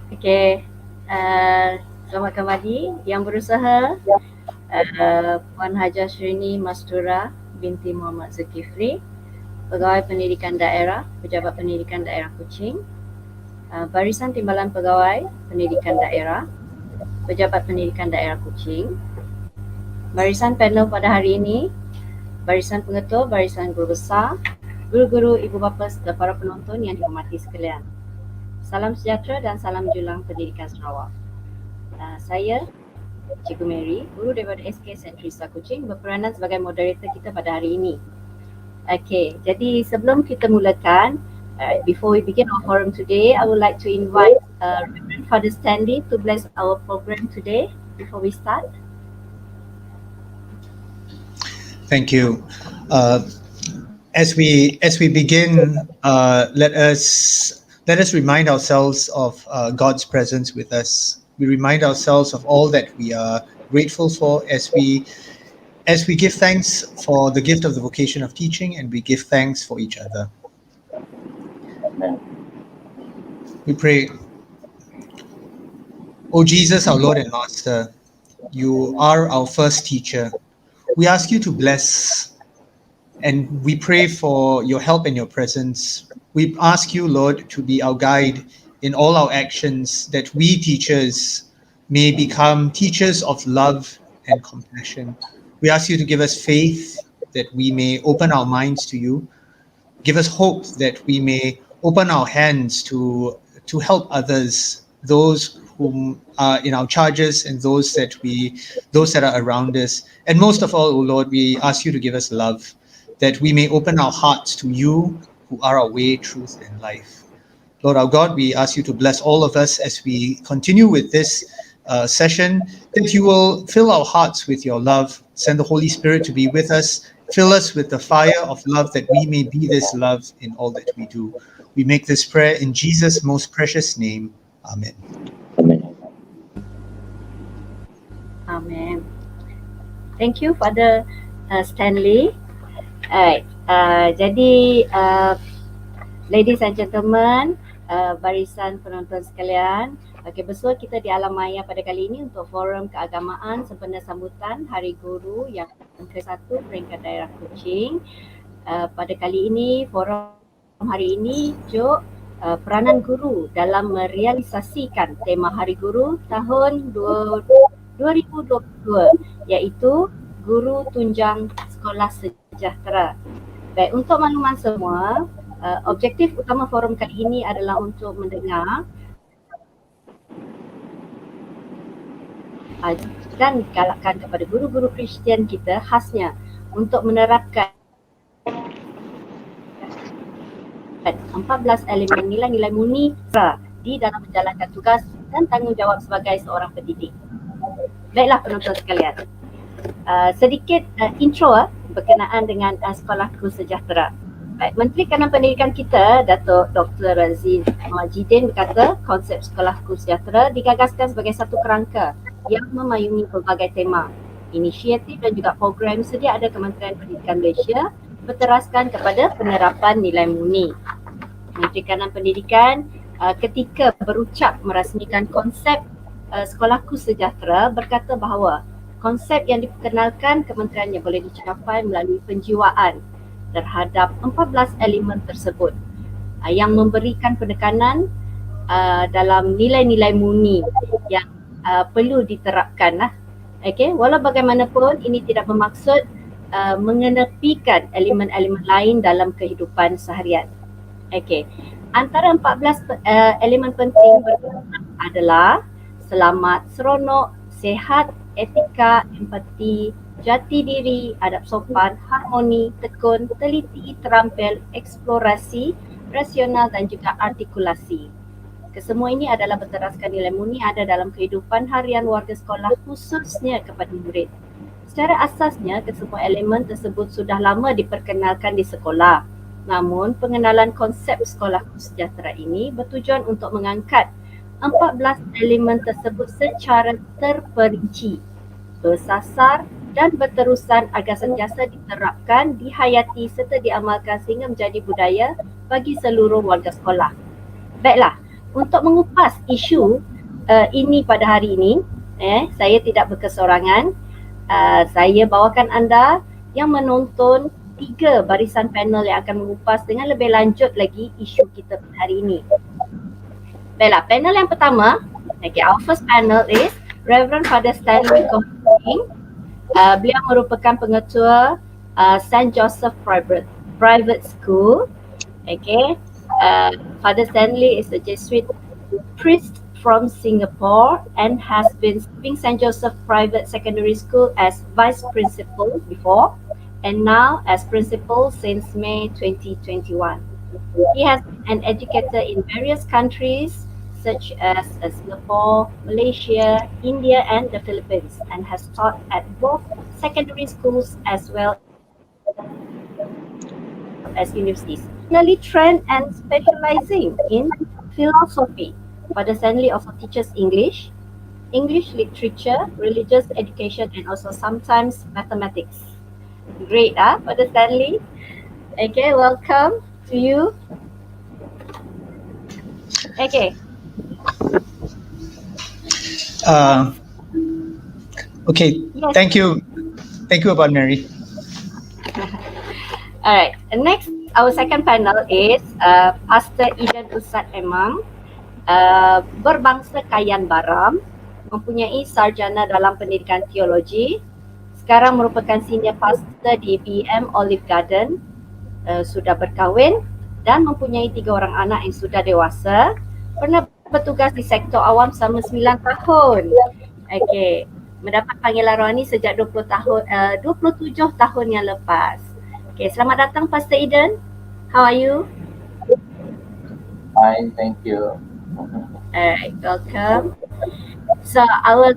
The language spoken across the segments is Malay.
Okey, selamat kembali. Yang berusaha Puan Hajah Shrini Mastura binti Muhammad Zulkifli, Pegawai Pendidikan Daerah, Pejabat Pendidikan Daerah Kuching, Barisan Timbalan Pegawai Pendidikan Daerah, Pejabat Pendidikan Daerah Kuching, barisan panel pada hari ini, barisan pengetua, barisan guru besar, guru-guru, ibu bapa serta para penonton yang dihormati sekalian. Salam sejahtera dan salam julang pendidikan Sarawak. Saya Cikgu Mary, guru daripada SK Sentrisa Kuching, berperanan sebagai moderator kita pada hari ini. Okey, jadi sebelum kita mulakan, before we begin our forum today, I would like to invite Reverend Father Stanley to bless our program today before we start. Thank you. As we begin, let us remind ourselves of God's presence with us. We remind ourselves of all that we are grateful for as we give thanks for the gift of the vocation of teaching, and we give thanks for each other. We pray. O Jesus, our Lord and Master, you are our first teacher. We ask you to bless, and we pray for your help and your presence. We ask you, Lord, to be our guide in all our actions, that we teachers may become teachers of love and compassion. We ask you to give us faith that we may open our minds to you. Give us hope that we may open our hands to help others, those whom are in our charges and those that are around us. And most of all, O Lord, we ask you to give us love, that we may open our hearts to you, who are our way, truth, and life. Lord our God, we ask you to bless all of us as we continue with this session, that you will fill our hearts with your love, send the Holy Spirit to be with us, fill us with the fire of love, that we may be this love in all that we do. We make this prayer in Jesus' most precious name. Amen. Amen. Thank you, Father Stanley. Alright, jadi ladies and gentlemen, barisan penonton sekalian, bersua kita di Alam Maya pada kali ini untuk forum keagamaan sempena sambutan Hari Guru yang ke-1 peringkat daerah Kuching. Pada kali ini, forum hari ini tajuk peranan guru dalam merealisasikan tema Hari Guru tahun 2022, iaitu Guru Tunjang Sekolah Sejahtera. Baik, untuk makluman semua, objektif utama forum kali ini adalah untuk mendengar dan galakkan kepada guru-guru Kristian kita khasnya untuk menerapkan 14 elemen nilai-nilai murni di dalam menjalankan tugas dan tanggungjawab sebagai seorang pendidik. Baiklah penonton sekalian, sedikit intro berkenaan dengan Sekolahku Sejahtera. Baik, Menteri Kanan Pendidikan kita, Datuk Dr. Razif Majidin berkata, konsep Sekolahku Sejahtera digagaskan sebagai satu kerangka yang memayungi pelbagai tema, inisiatif dan juga program sedia ada Kementerian Pendidikan Malaysia berteraskan kepada penerapan nilai murni. Menteri Kanan Pendidikan ketika berucap merasmikan konsep Sekolahku Sejahtera berkata bahawa konsep yang diperkenalkan kementeriannya boleh dicapai melalui penjiwaan terhadap 14 elemen tersebut yang memberikan penekanan dalam nilai-nilai murni yang perlu diterapkan. Okay? Walau bagaimanapun ini tidak bermaksud mengenepikan elemen-elemen lain dalam kehidupan seharian. Okay. Antara 14 elemen penting adalah selamat, seronok, sehat, etika, empati, jati diri, adab sopan, harmoni, tekun, teliti, terampil, eksplorasi, rasional dan juga artikulasi. Kesemua ini adalah berteraskan nilai murni ada dalam kehidupan harian warga sekolah, khususnya kepada murid. Secara asasnya, kesemua elemen tersebut sudah lama diperkenalkan di sekolah. Namun, pengenalan konsep Sekolahku Sejahtera ini bertujuan untuk mengangkat 14 elemen tersebut secara terperinci, bersasar dan berterusan agar sentiasa diterapkan, dihayati serta diamalkan sehingga menjadi budaya bagi seluruh warga sekolah. Baiklah, untuk mengupas isu ini pada hari ini. Saya tidak berkesorangan. Saya bawakan anda yang menonton 3 barisan panel yang akan mengupas dengan lebih lanjut lagi isu kita pada hari ini. Baiklah, panel yang pertama, okay, our first panel is Reverend Father Stanley Golding. Beliau merupakan pengetua St. Joseph Private School. Okay, Father Stanley is a Jesuit priest from Singapore and has been serving St. Joseph Private Secondary School as vice principal before and now as principal since May 2021. He has been an educator in various countries such as Singapore, Malaysia, India and the Philippines, and has taught at both secondary schools as well as universities. Personally trained and specializing in philosophy. Father Stanley also teaches English, English literature, religious education, and also sometimes mathematics. Great, Father Stanley? Okay, welcome to you. Okay. Okay, Yes. thank you, Abang Mary. Alright, next our second panel is Pastor Eden Ustaz Imam, berbangsa Kayan Baram, mempunyai sarjana dalam pendidikan teologi, sekarang merupakan senior pastor di BM Olive Garden, sudah berkahwin dan mempunyai 3 orang anak yang sudah dewasa, pernah bertugas di sektor awam selama 9 tahun. Okay, mendapat panggilan rohani sejak 27 tahun yang lepas. Okay, selamat datang Pastor Eden. How are you? Fine, thank you. Alright, welcome. So our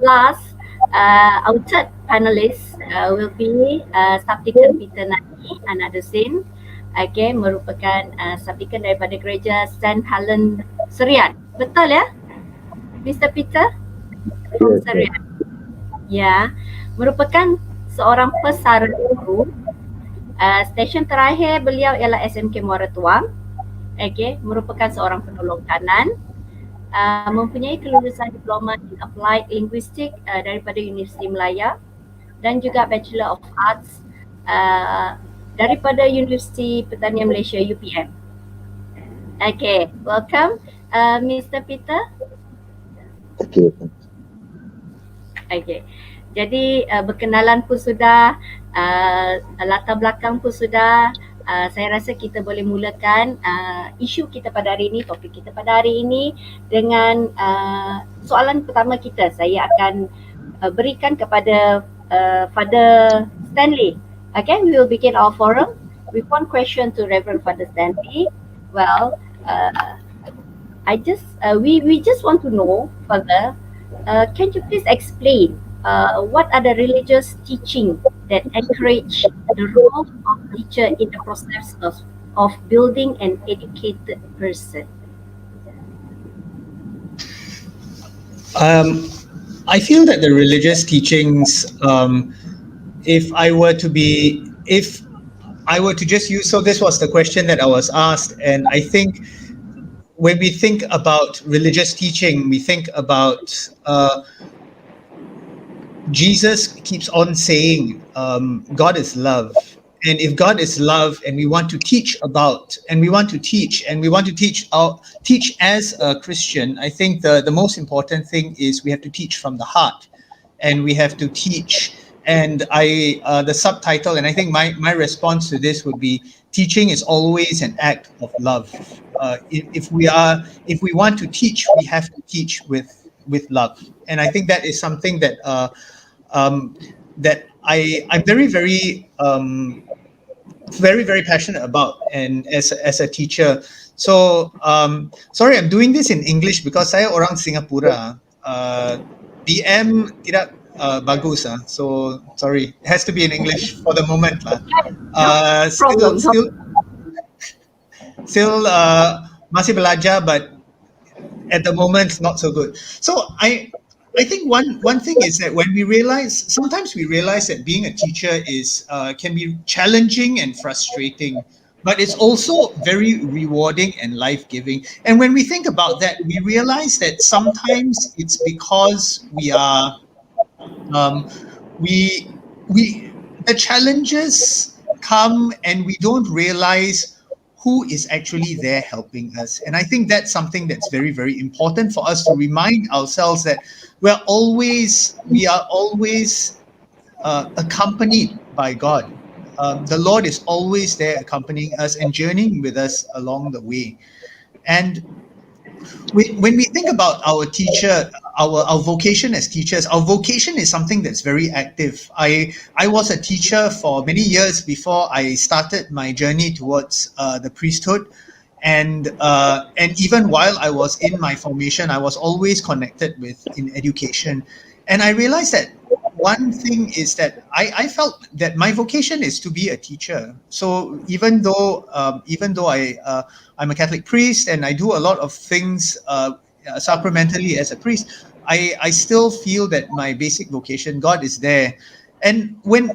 third panelist will be Sabdikan Peter Nani, anak Dusin. Okay, merupakan Sabdikan daripada gereja St. Helen Serian. Betul ya, Mr. Peter? Yes, Serian. Ya, merupakan seorang pesara guru. Stesen terakhir beliau ialah SMK Muara Tuam. Okay, merupakan seorang penolong kanan. Mempunyai kelulusan diploma in Applied Linguistics daripada Universiti Melaya dan juga Bachelor of Arts daripada Universiti Pertanian Malaysia UPM. Okay, welcome Mr. Peter. Okay. Okay, jadi berkenalan pun sudah, latar belakang pun sudah. Saya rasa kita boleh mulakan isu kita pada hari ini, topik kita pada hari ini dengan soalan pertama kita. Saya akan berikan kepada Father Stanley. Okay, we will begin our forum with one question to Reverend Father Stanley. Well, we just want to know, Father, can you please explain what are the religious teaching that encourage the role of teacher in the process of building an educated person? I feel that the religious teachings, if I were to just use, so this was the question that I was asked, and I think when we think about religious teaching, we think about Jesus keeps on saying, God is love. And if God is love and we want to teach about, and we want to teach as a Christian, I think the most important thing is we have to teach from the heart, and we have to teach. And the subtitle, and I think my response to this would be, teaching is always an act of love. If we want to teach, we have to teach with love. And I think that is something that that I'm very very passionate about, and as a teacher. So sorry, I'm doing this in English because saya orang Singapura. BM tidak bagus, so sorry, it has to be in English for the moment lah. Still masih belajar, but at the moment not so good. So I think one thing is that when sometimes we realize that being a teacher is can be challenging and frustrating. but it's also very rewarding and life-giving. And when we think about that, we realize that sometimes it's because um, we the challenges come and we don't realize who is actually there helping us. And I think that's something that's very, very important for us to remind ourselves that we are always accompanied by God. The Lord is always there accompanying us and journeying with us along the way. And when we think about our teacher, our vocation as teachers, our vocation is something that's very active. I was a teacher for many years before I started my journey towards the priesthood. And even while I was in my formation, I was always connected with in education. And I realized that one thing is that I felt that my vocation is to be a teacher. So even though I'm a Catholic priest and I do a lot of things sacramentally as a priest, I still feel that my basic vocation, God is there. And when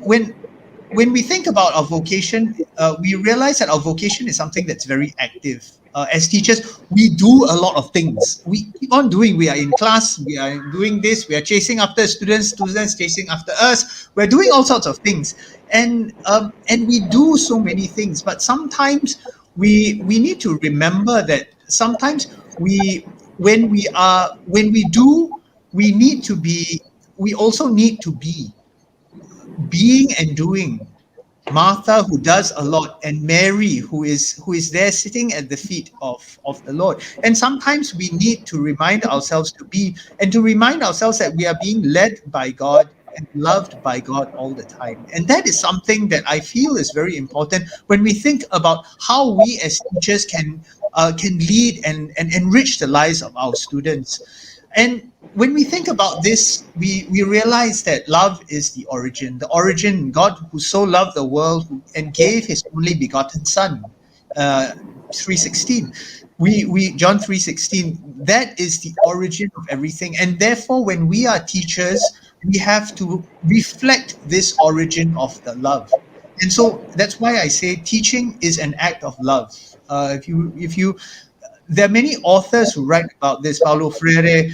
we think about our vocation, we realize that our vocation is something that's very active. As teachers, we do a lot of things. We keep on doing. We are in class. We are doing this. We are chasing after students. Students chasing after us. We're doing all sorts of things, and we do so many things. But sometimes we need to remember that sometimes when we do, we need to be. We also need to be being and doing. Martha, who does a lot, and Mary, who is there sitting at the feet of the Lord. And sometimes we need to remind ourselves to be, and to remind ourselves that we are being led by God and loved by God all the time. And that is something that I feel is very important when we think about how we as teachers can lead and enrich the lives of our students. And when we think about this, we realize that love is the origin, God who so loved the world and gave his only begotten Son. 3:16. John 3:16, that is the origin of everything. And therefore, when we are teachers, we have to reflect this origin of the love. And so that's why I say teaching is an act of love. If you there are many authors who write about this. Paulo Freire,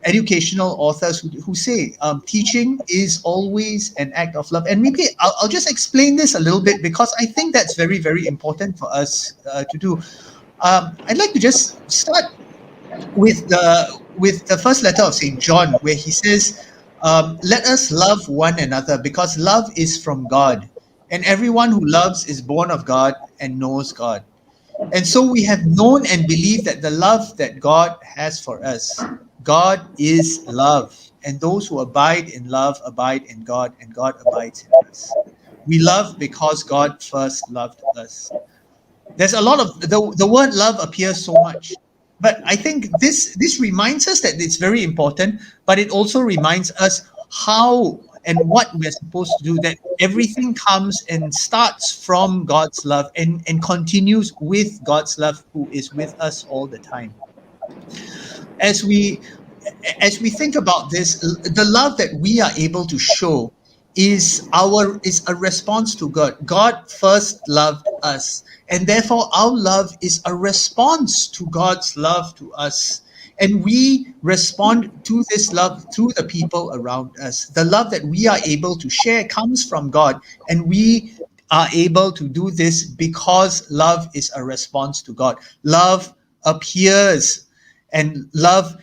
educational authors who say teaching is always an act of love. And maybe I'll just explain this a little bit because I think that's very, very important for us to do. I'd like to just start with the first letter of St. John, where he says, let us love one another because love is from God. And everyone who loves is born of God and knows God. And so we have known and believed that the love that God has for us. God is love. And those who abide in love abide in God, and God abides in us. We love because God first loved us. There's a lot of the word love appears so much. But I think this reminds us that it's very important, but it also reminds us how and what we're supposed to do, that everything comes and starts from God's love and continues with God's love, who is with us all the time. As we think about this, the love that we are able to show is a response to God. God first loved us, and therefore our love is a response to God's love to us. And we respond to this love through the people around us. The love that we are able to share comes from God, and we are able to do this because love is a response to God. Love appears, and love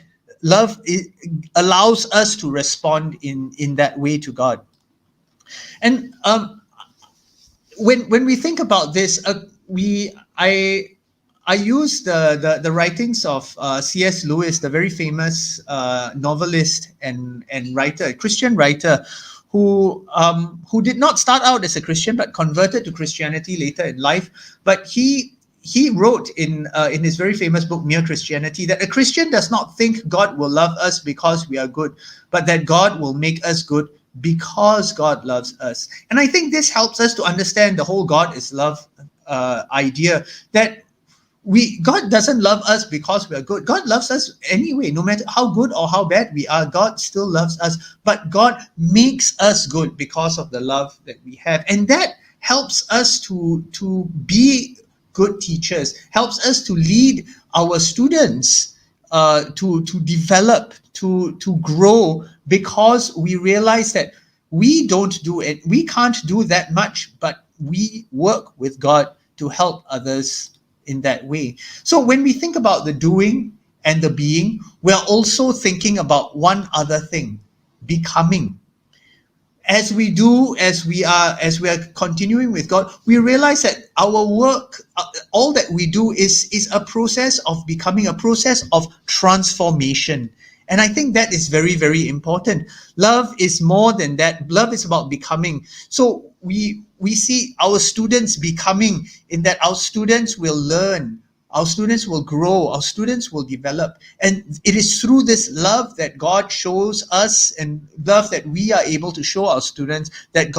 allows us to respond in that way to God. And when we think about this, I use the writings of C.S. Lewis, the very famous novelist and writer, Christian writer, who did not start out as a Christian but converted to Christianity later in life. But he wrote in his very famous book Mere Christianity that a Christian does not think God will love us because we are good, but that God will make us good because God loves us. And I think this helps us to understand the whole God is love idea, that God doesn't love us because we are good. God loves us anyway, no matter how good or how bad we are. God still loves us, but God makes us good because of the love that we have. And that helps us to be good teachers, helps us to lead our students to develop, to grow, because we realize that we don't do it, we can't do that much, but we work with God to help others in that way. So when we think about the doing and the being, we're also thinking about one other thing: becoming. As we do, as we are continuing with God, we realize that our work, all that we do is a process of becoming, a process of transformation. And I think that is very, very important. Love is more than that. Love is about becoming. So we see our students becoming, in that our students will learn, our students will grow, our students will develop. And it is through this love that God shows us, and love that we are able to show our students, that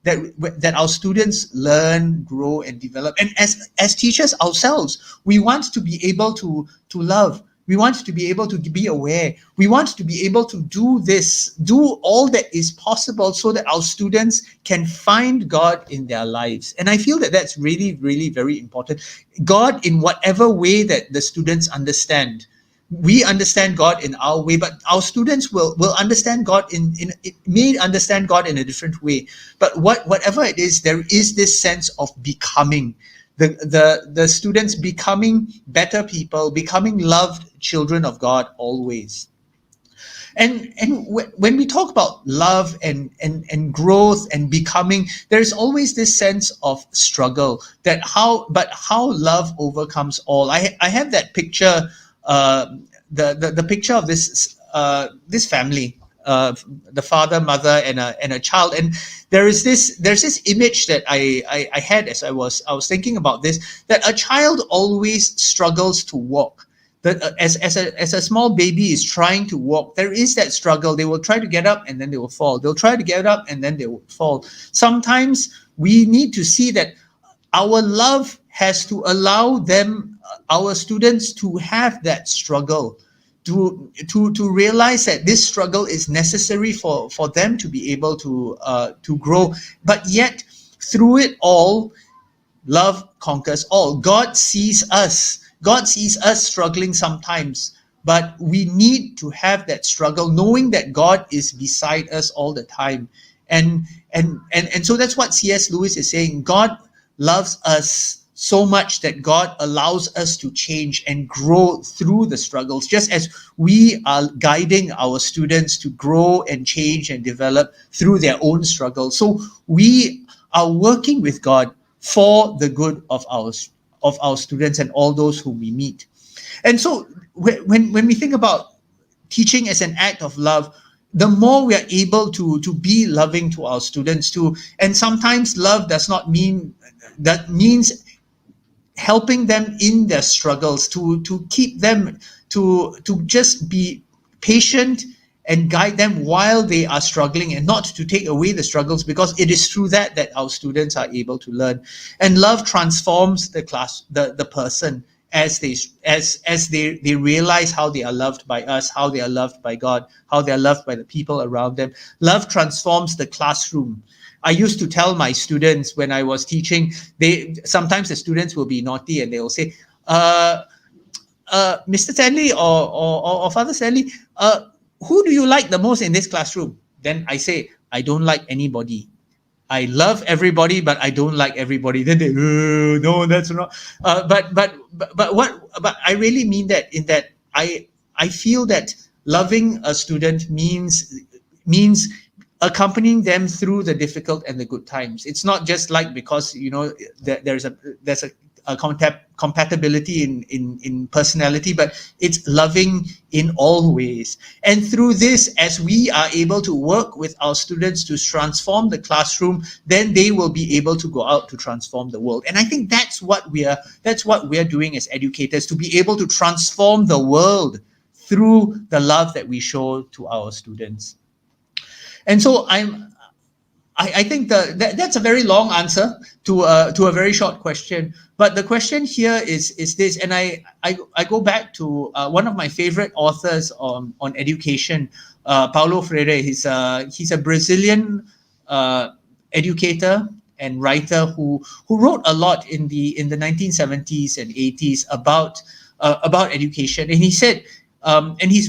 that our students learn, grow, and develop. And as teachers ourselves, we want to be able to love. We want to be able to be aware. We want to be able to do all that is possible, so that our students can find God in their lives. And I feel that that's really, really very important. God in whatever way that the students understand. We understand God in our way, but our students will understand God may understand God in a different way. But whatever it is, there is this sense of becoming. The students becoming better people, becoming loved children of God always. And when we talk about love and growth and becoming, there's always this sense of struggle, that how love overcomes all. I have that picture, the picture of this family, the father, mother, and a child. And there's this image that I had as I was thinking about this, that a child always struggles to walk. That as a small baby is trying to walk, there is that struggle. They will try to get up and then they will fall. They'll try to get up and then they will fall. Sometimes we need to see that our love has to allow them, our students, to have that struggle, to realize that this struggle is necessary for them to be able to grow. But yet, through it all, love conquers all. God sees us struggling sometimes, but we need to have that struggle, knowing that God is beside us all the time. And so that's what C.S. Lewis is saying. God loves us so much that God allows us to change and grow through the struggles, just as we are guiding our students to grow and change and develop through their own struggles. So we are working with God for the good of our students and all those whom we meet. And so when we think about teaching as an act of love, the more we are able to be loving to our students too. And sometimes love does not mean, that means helping them in their struggles, to keep them, to just be patient and guide them while they are struggling, and not to take away the struggles, because it is through that our students are able to learn. And love transforms the person, as they realize how they are loved by us, how they are loved by God, how they are loved by the people around them. Love transforms the classroom. I used to tell my students when I was teaching, sometimes the students will be naughty and they will say, Mr. Stanley or Father Stanley, who do you like the most in this classroom? Then I say, I don't like anybody. I love everybody, but I don't like everybody. Then they, no, that's not. But I really mean that, in that I feel that loving a student means accompanying them through the difficult and the good times. It's not just like, because there's a compatibility in personality, but it's loving in all ways. And through this, as we are able to work with our students to transform the classroom, then they will be able to go out to transform the world. And I think that's what we are doing as educators, to be able to transform the world through the love that we show to our students. And so I think that's a very long answer to a very short question. But the question here is this, and I go back to one of my favorite authors on education, Paulo Freire. He's a Brazilian educator, and writer who wrote a lot in the 1970s and 80s about education. And he said, and he's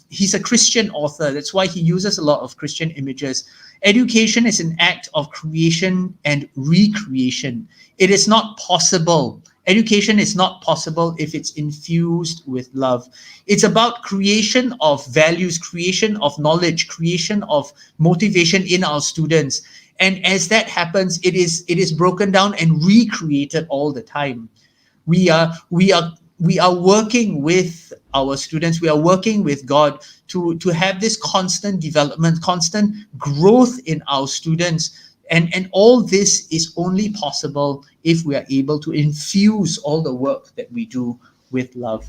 he's a Christian author. That's why he uses a lot of Christian images. Education is an act of creation and recreation. It is not possible. Education is not possible if it's infused with love. It's about creation of values, creation of knowledge, creation of motivation in our students. And as that happens, it is broken down and recreated all the time. We are working with our students. We are working with God to have this constant development, constant growth in our students. And all this is only possible if we are able to infuse all the work that we do with love.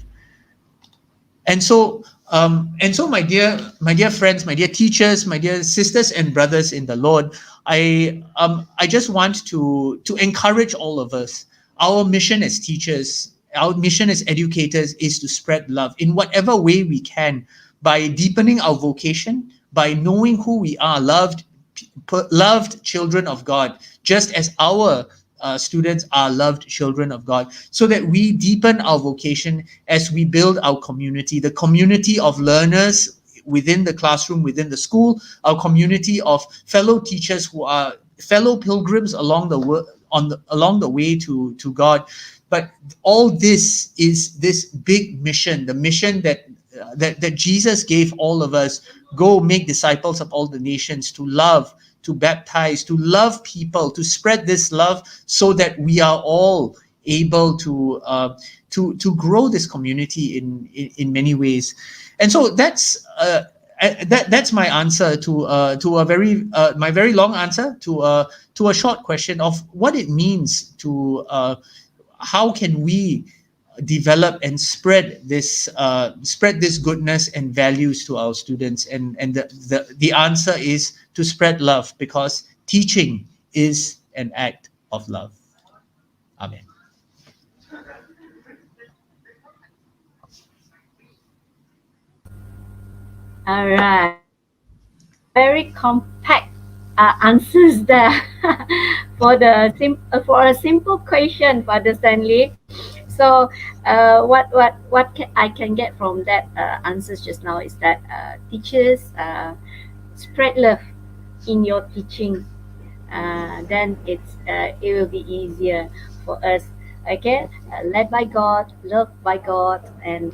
And so, my dear friends, my dear teachers, my dear sisters and brothers in the Lord, I just want to encourage all of us. Our mission as teachers, our mission as educators, is to spread love in whatever way we can, by deepening our vocation, by knowing who we are, loved children of God, just as our students are loved children of God, so that we deepen our vocation as we build our community, the community of learners within the classroom, within the school, our community of fellow teachers who are fellow pilgrims along the way to God. But all this is this big mission, the mission that Jesus gave all of us. Go make disciples of all the nations, to love, to baptize, to love people, to spread this love, so that we are all able to grow this community in many ways. And so that's my answer to a very my very long answer to a short question of what it means to how can we develop and spread this goodness and values to our students. And the answer is to spread love, because teaching is an act of love. Amen. All right. Very compact answers there for a simple question, Father Stanley. So, what I can get from that answers just now is that teachers spread love in your teaching. Then it will be easier for us. Okay, led by God, loved by God, and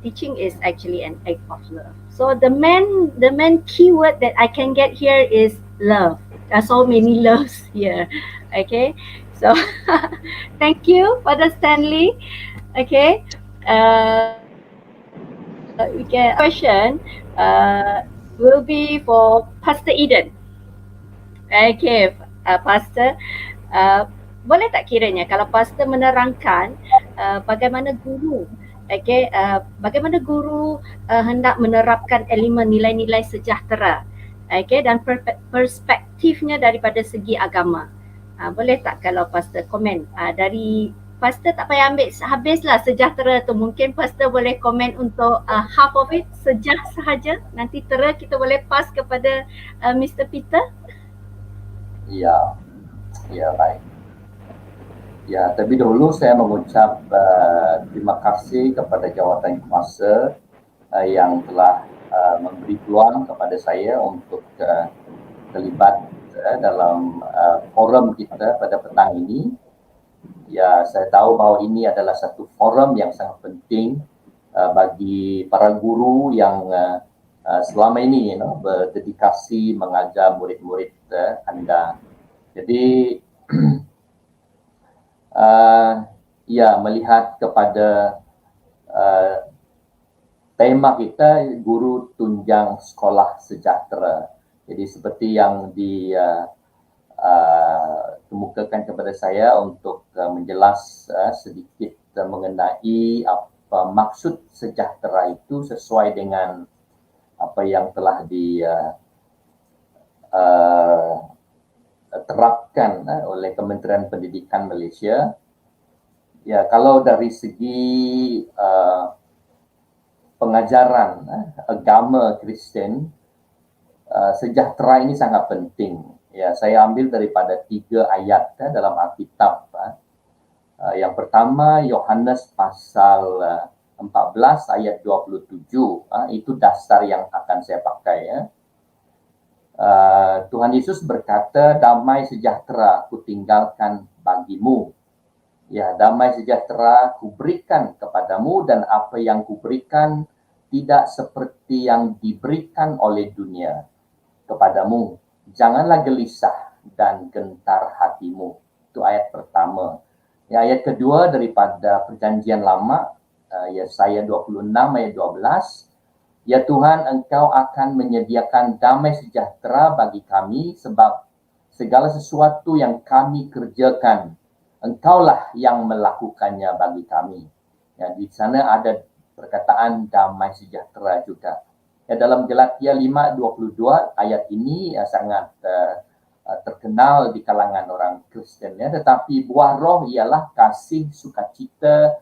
teaching is actually an act of love. So the main keyword that I can get here is love. There's so many loves here. Okay, so thank you, Father Stanley. Okay, we get question will be for Pastor Eden. Okay, Pastor, boleh tak kiranya kalau Pastor menerangkan bagaimana guru, bagaimana guru hendak menerapkan elemen nilai-nilai sejahtera, dan perspektifnya daripada segi agama. Boleh tak kalau Pastor komen dari Pastor, tak payah ambil habislah sejahtera tu, mungkin Pastor boleh komen untuk half of it, sejah sahaja, nanti kita boleh pass kepada Mr. Peter. Ya, baik. Ya, terlebih dahulu saya mengucap terima kasih kepada jawatan kuasa yang telah memberi peluang kepada saya untuk terlibat dalam forum kita pada petang ini. Ya, saya tahu bahawa ini adalah satu forum yang sangat penting bagi para guru yang selama ini berdedikasi mengajar murid-murid anda. Jadi ya, melihat kepada tema kita, guru tunjang sekolah sejahtera. Jadi seperti yang dikemukakan kepada saya untuk menjelas sedikit mengenai apa maksud sejahtera itu sesuai dengan apa yang telah diterapkan oleh Kementerian Pendidikan Malaysia. Ya, kalau dari segi pengajaran agama Kristen, sejahtera ini sangat penting. Ya, saya ambil daripada 3 ayat dalam Alkitab. Yang pertama Yohanes pasal 14 ayat 27. Itu dasar yang akan saya pakai ya. Tuhan Yesus berkata, damai sejahtera kutinggalkan bagimu. Ya, damai sejahtera kuberikan kepadamu, dan apa yang kuberikan tidak seperti yang diberikan oleh dunia kepadamu. Janganlah gelisah dan gentar hatimu. Itu ayat pertama. Ya, ayat kedua daripada Perjanjian Lama, Yesaya 26 ayat 12. Ya Tuhan, Engkau akan menyediakan damai sejahtera bagi kami, sebab segala sesuatu yang kami kerjakan, Engkaulah yang melakukannya bagi kami. Ya, di sana ada perkataan damai sejahtera juga. Ya, dalam Galatia 5:22 ayat ini sangat terkenal di kalangan orang Kristen ya. Tetapi buah roh ialah kasih, sukacita,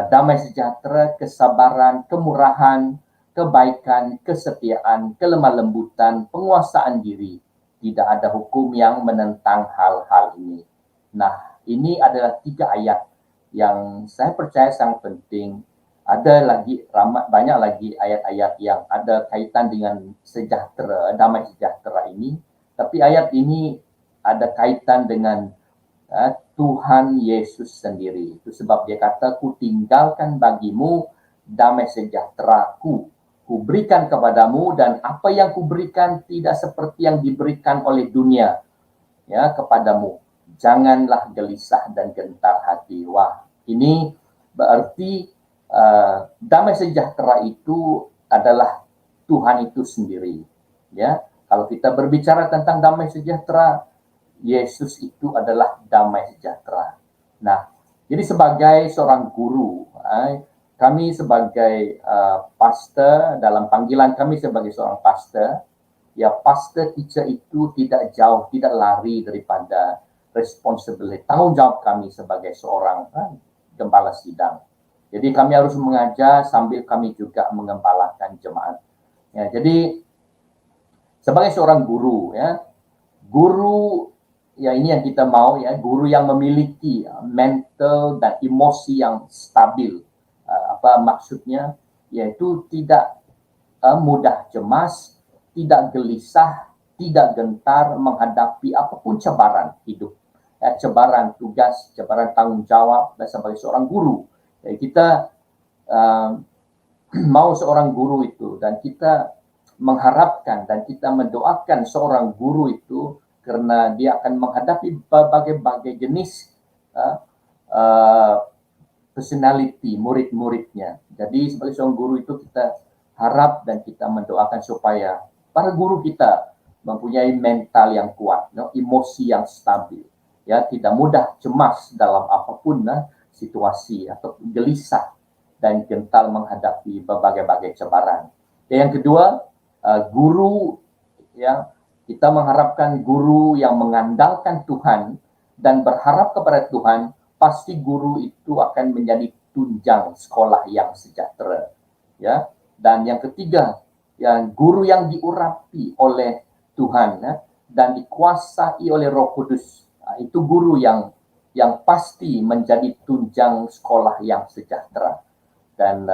damai sejahtera, kesabaran, kemurahan, kebaikan, kesetiaan, kelemah lembutan, penguasaan diri. Tidak ada hukum yang menentang hal-hal ini. Nah, ini adalah 3 ayat yang saya percaya sangat penting. Ada lagi banyak lagi ayat-ayat yang ada kaitan dengan sejahtera, damai sejahtera ini. Tapi ayat ini ada kaitan dengan Tuhan Yesus sendiri. Itu sebab dia kata, ku tinggalkan bagimu damai sejahteraku. Kuberikan kepadamu, dan apa yang kuberikan tidak seperti yang diberikan oleh dunia ya kepadamu. Janganlah gelisah dan gentar hati. Wah, ini berarti damai sejahtera itu adalah Tuhan itu sendiri. Ya, kalau kita berbicara tentang damai sejahtera, Yesus itu adalah damai sejahtera. Nah, jadi sebagai seorang guru, kami sebagai pastor, dalam panggilan kami sebagai seorang pastor, ya pastor teacher itu tidak jauh, tidak lari daripada responsibility, tanggung jawab kami sebagai seorang gembala sidang. Jadi kami harus mengajar sambil kami juga mengembalakan jemaat. Ya, jadi sebagai seorang guru, ya, guru ya ini yang kita mau ya, guru yang memiliki mental dan emosi yang stabil. Apa maksudnya? Yaitu tidak mudah cemas, tidak gelisah, tidak gentar menghadapi apapun cabaran hidup. Cabaran tugas, cabaran tanggung jawab sebagai seorang guru. Jadi kita mau seorang guru itu, dan kita mengharapkan dan kita mendoakan seorang guru itu karena dia akan menghadapi berbagai jenis personality murid-muridnya. Jadi sebagai seorang guru itu kita harap dan kita mendoakan supaya para guru kita mempunyai mental yang kuat, emosi yang stabil, ya, tidak mudah cemas dalam apapun situasi atau gelisah dan gentar menghadapi berbagai cabaran. Yang kedua, guru, ya, kita mengharapkan guru yang mengandalkan Tuhan dan berharap kepada Tuhan. Pasti guru itu akan menjadi tunjang sekolah yang sejahtera, ya. Dan yang ketiga, yang guru yang diurapi oleh Tuhan, ya, dan dikuasai oleh Roh Kudus, itu guru yang pasti menjadi tunjang sekolah yang sejahtera. Dan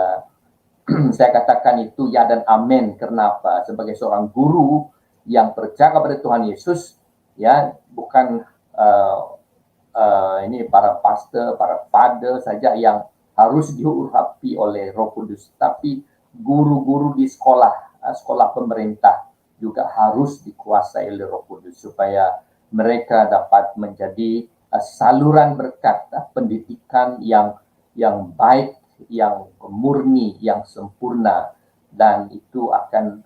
saya katakan itu ya dan amin. Kenapa? Sebagai seorang guru yang percaya kepada Tuhan Yesus, ya, bukan ini para pastor, para father saja yang harus diurapi oleh Roh Kudus, tapi guru-guru di sekolah pemerintah juga harus dikuasai oleh Roh Kudus supaya mereka dapat menjadi saluran berkat, pendidikan yang baik, yang murni, yang sempurna, dan itu akan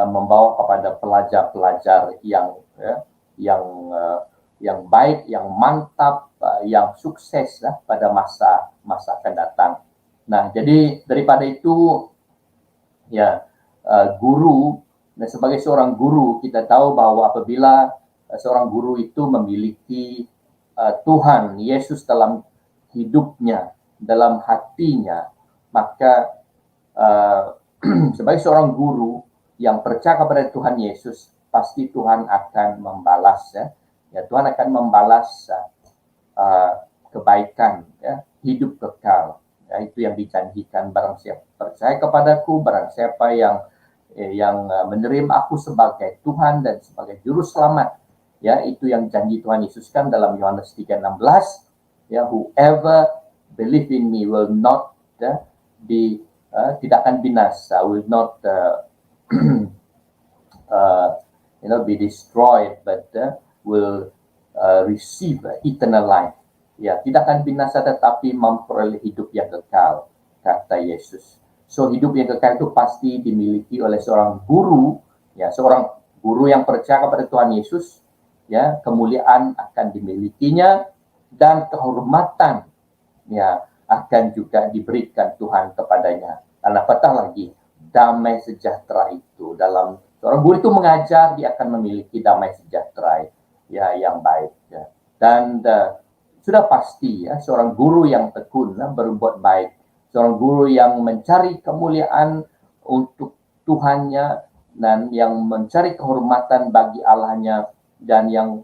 membawa kepada pelajar-pelajar yang baik, yang mantap, yang sukses pada masa akan datang. Nah, jadi daripada itu, ya, guru, dan sebagai seorang guru kita tahu bahwa apabila seorang guru itu memiliki Tuhan Yesus dalam hidupnya, dalam hatinya, maka sebagai seorang guru yang percaya kepada Tuhan Yesus, pasti Tuhan akan membalas, ya. Ya, Tuhan akan membalas kebaikan, ya, hidup kekal. Ya, itu yang dijanjikan. Barang siapa percaya kepadaku, barang siapa yang menerima aku sebagai Tuhan dan sebagai juru selamat, ya, itu yang janji Tuhan Yesus kan dalam Yohanes 3:16, ya, whoever believe in me will not tidak akan binasa, will not be destroyed, but will receive eternal life. Ya, tidak akan binasa tetapi memperoleh hidup yang kekal, kata Yesus. So, hidup yang kekal itu pasti dimiliki oleh seorang guru, ya, seorang guru yang percaya kepada Tuhan Yesus, ya, kemuliaan akan dimilikinya dan kehormatan, ya, akan juga diberikan Tuhan kepadanya. Dan apatah lagi, damai sejahtera itu dalam seorang guru itu mengajar, dia akan memiliki damai sejahtera, ya, yang baik, ya. Dan sudah pasti, ya, seorang guru yang tekun, berbuat baik, seorang guru yang mencari kemuliaan untuk Tuhannya dan yang mencari kehormatan bagi Allahnya dan yang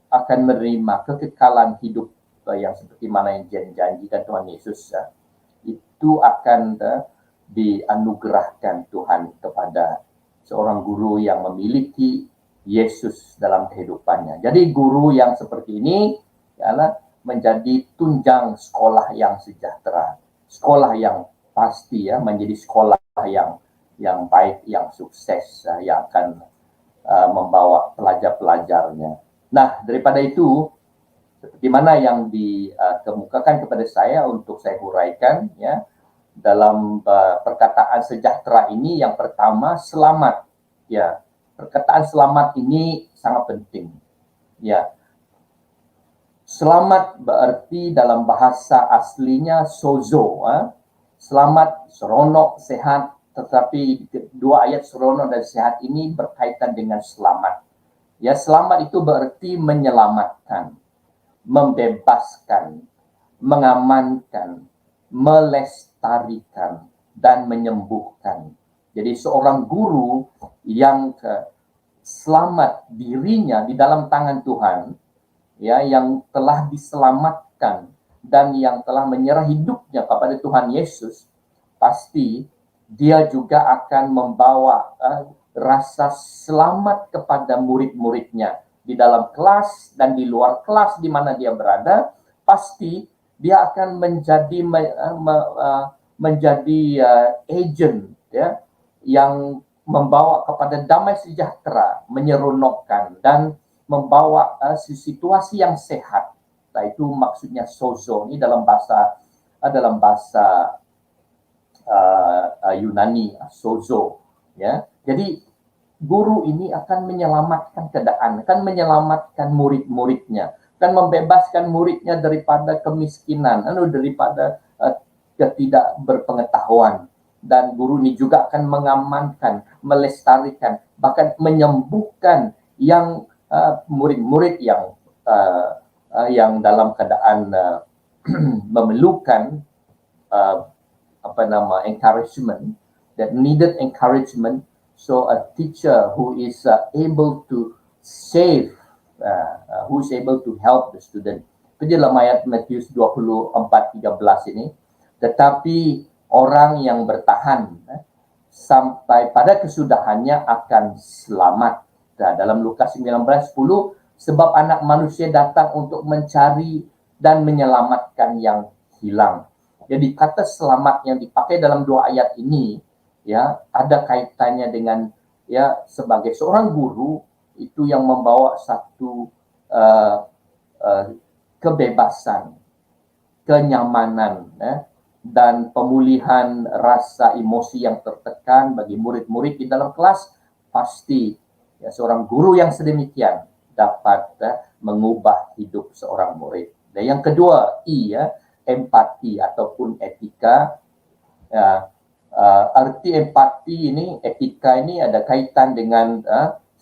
akan menerima kekekalan hidup yang seperti mana yang dijanjikan Tuhan Yesus, ya, itu akan dianugerahkan Tuhan kepada seorang guru yang memiliki Yesus dalam kehidupannya. Jadi guru yang seperti ini adalah menjadi tunjang sekolah yang sejahtera, sekolah yang pasti, ya, menjadi sekolah yang baik, yang sukses, yang akan membawa pelajar-pelajarnya. Nah, daripada itu, seperti mana yang dikemukakan kepada saya untuk saya huraikan, ya, dalam perkataan sejahtera ini, yang pertama selamat, ya. Perkataan selamat ini sangat penting, ya. Selamat berarti dalam bahasa aslinya sozo, selamat, seronok, sehat, tetapi dua ayat seronok dan sehat ini berkaitan dengan selamat. Ya, selamat itu berarti menyelamatkan, membebaskan, mengamankan, melestarikan, dan menyembuhkan. Jadi seorang guru yang selamat dirinya di dalam tangan Tuhan, ya, yang telah diselamatkan dan yang telah menyerah hidupnya kepada Tuhan Yesus, pasti dia juga akan membawa rasa selamat kepada murid-muridnya di dalam kelas dan di luar kelas di mana dia berada. Pasti dia akan menjadi agent, ya, yang membawa kepada damai sejahtera, menyeronokkan dan membawa situasi yang sehat. Nah, itu maksudnya sozo ini dalam bahasa Yunani, sozo, ya. Jadi guru ini akan menyelamatkan keadaan, akan menyelamatkan murid-muridnya, akan membebaskan muridnya daripada kemiskinan, daripada ketidakberpengetahuan. Dan guru ini juga akan mengamankan, melestarikan, bahkan menyembuhkan yang murid-murid yang dalam keadaan memerlukan encouragement, that needed encouragement. So a teacher who is able to save, who is able to help the student. Itu dalam ayat Matius 24:13 ini. Tetapi orang yang bertahan sampai pada kesudahannya akan selamat. Nah, dalam Lukas 19:10, sebab anak manusia datang untuk mencari dan menyelamatkan yang hilang. Jadi kata selamat yang dipakai dalam dua ayat ini, ya, ada kaitannya dengan, ya, sebagai seorang guru itu yang membawa satu kebebasan, kenyamanan, dan pemulihan rasa emosi yang tertekan bagi murid-murid di dalam kelas. Pasti, ya, seorang guru yang sedemikian dapat mengubah hidup seorang murid. Dan yang kedua, empati ataupun etika. Arti empati ini, etika ini ada kaitan dengan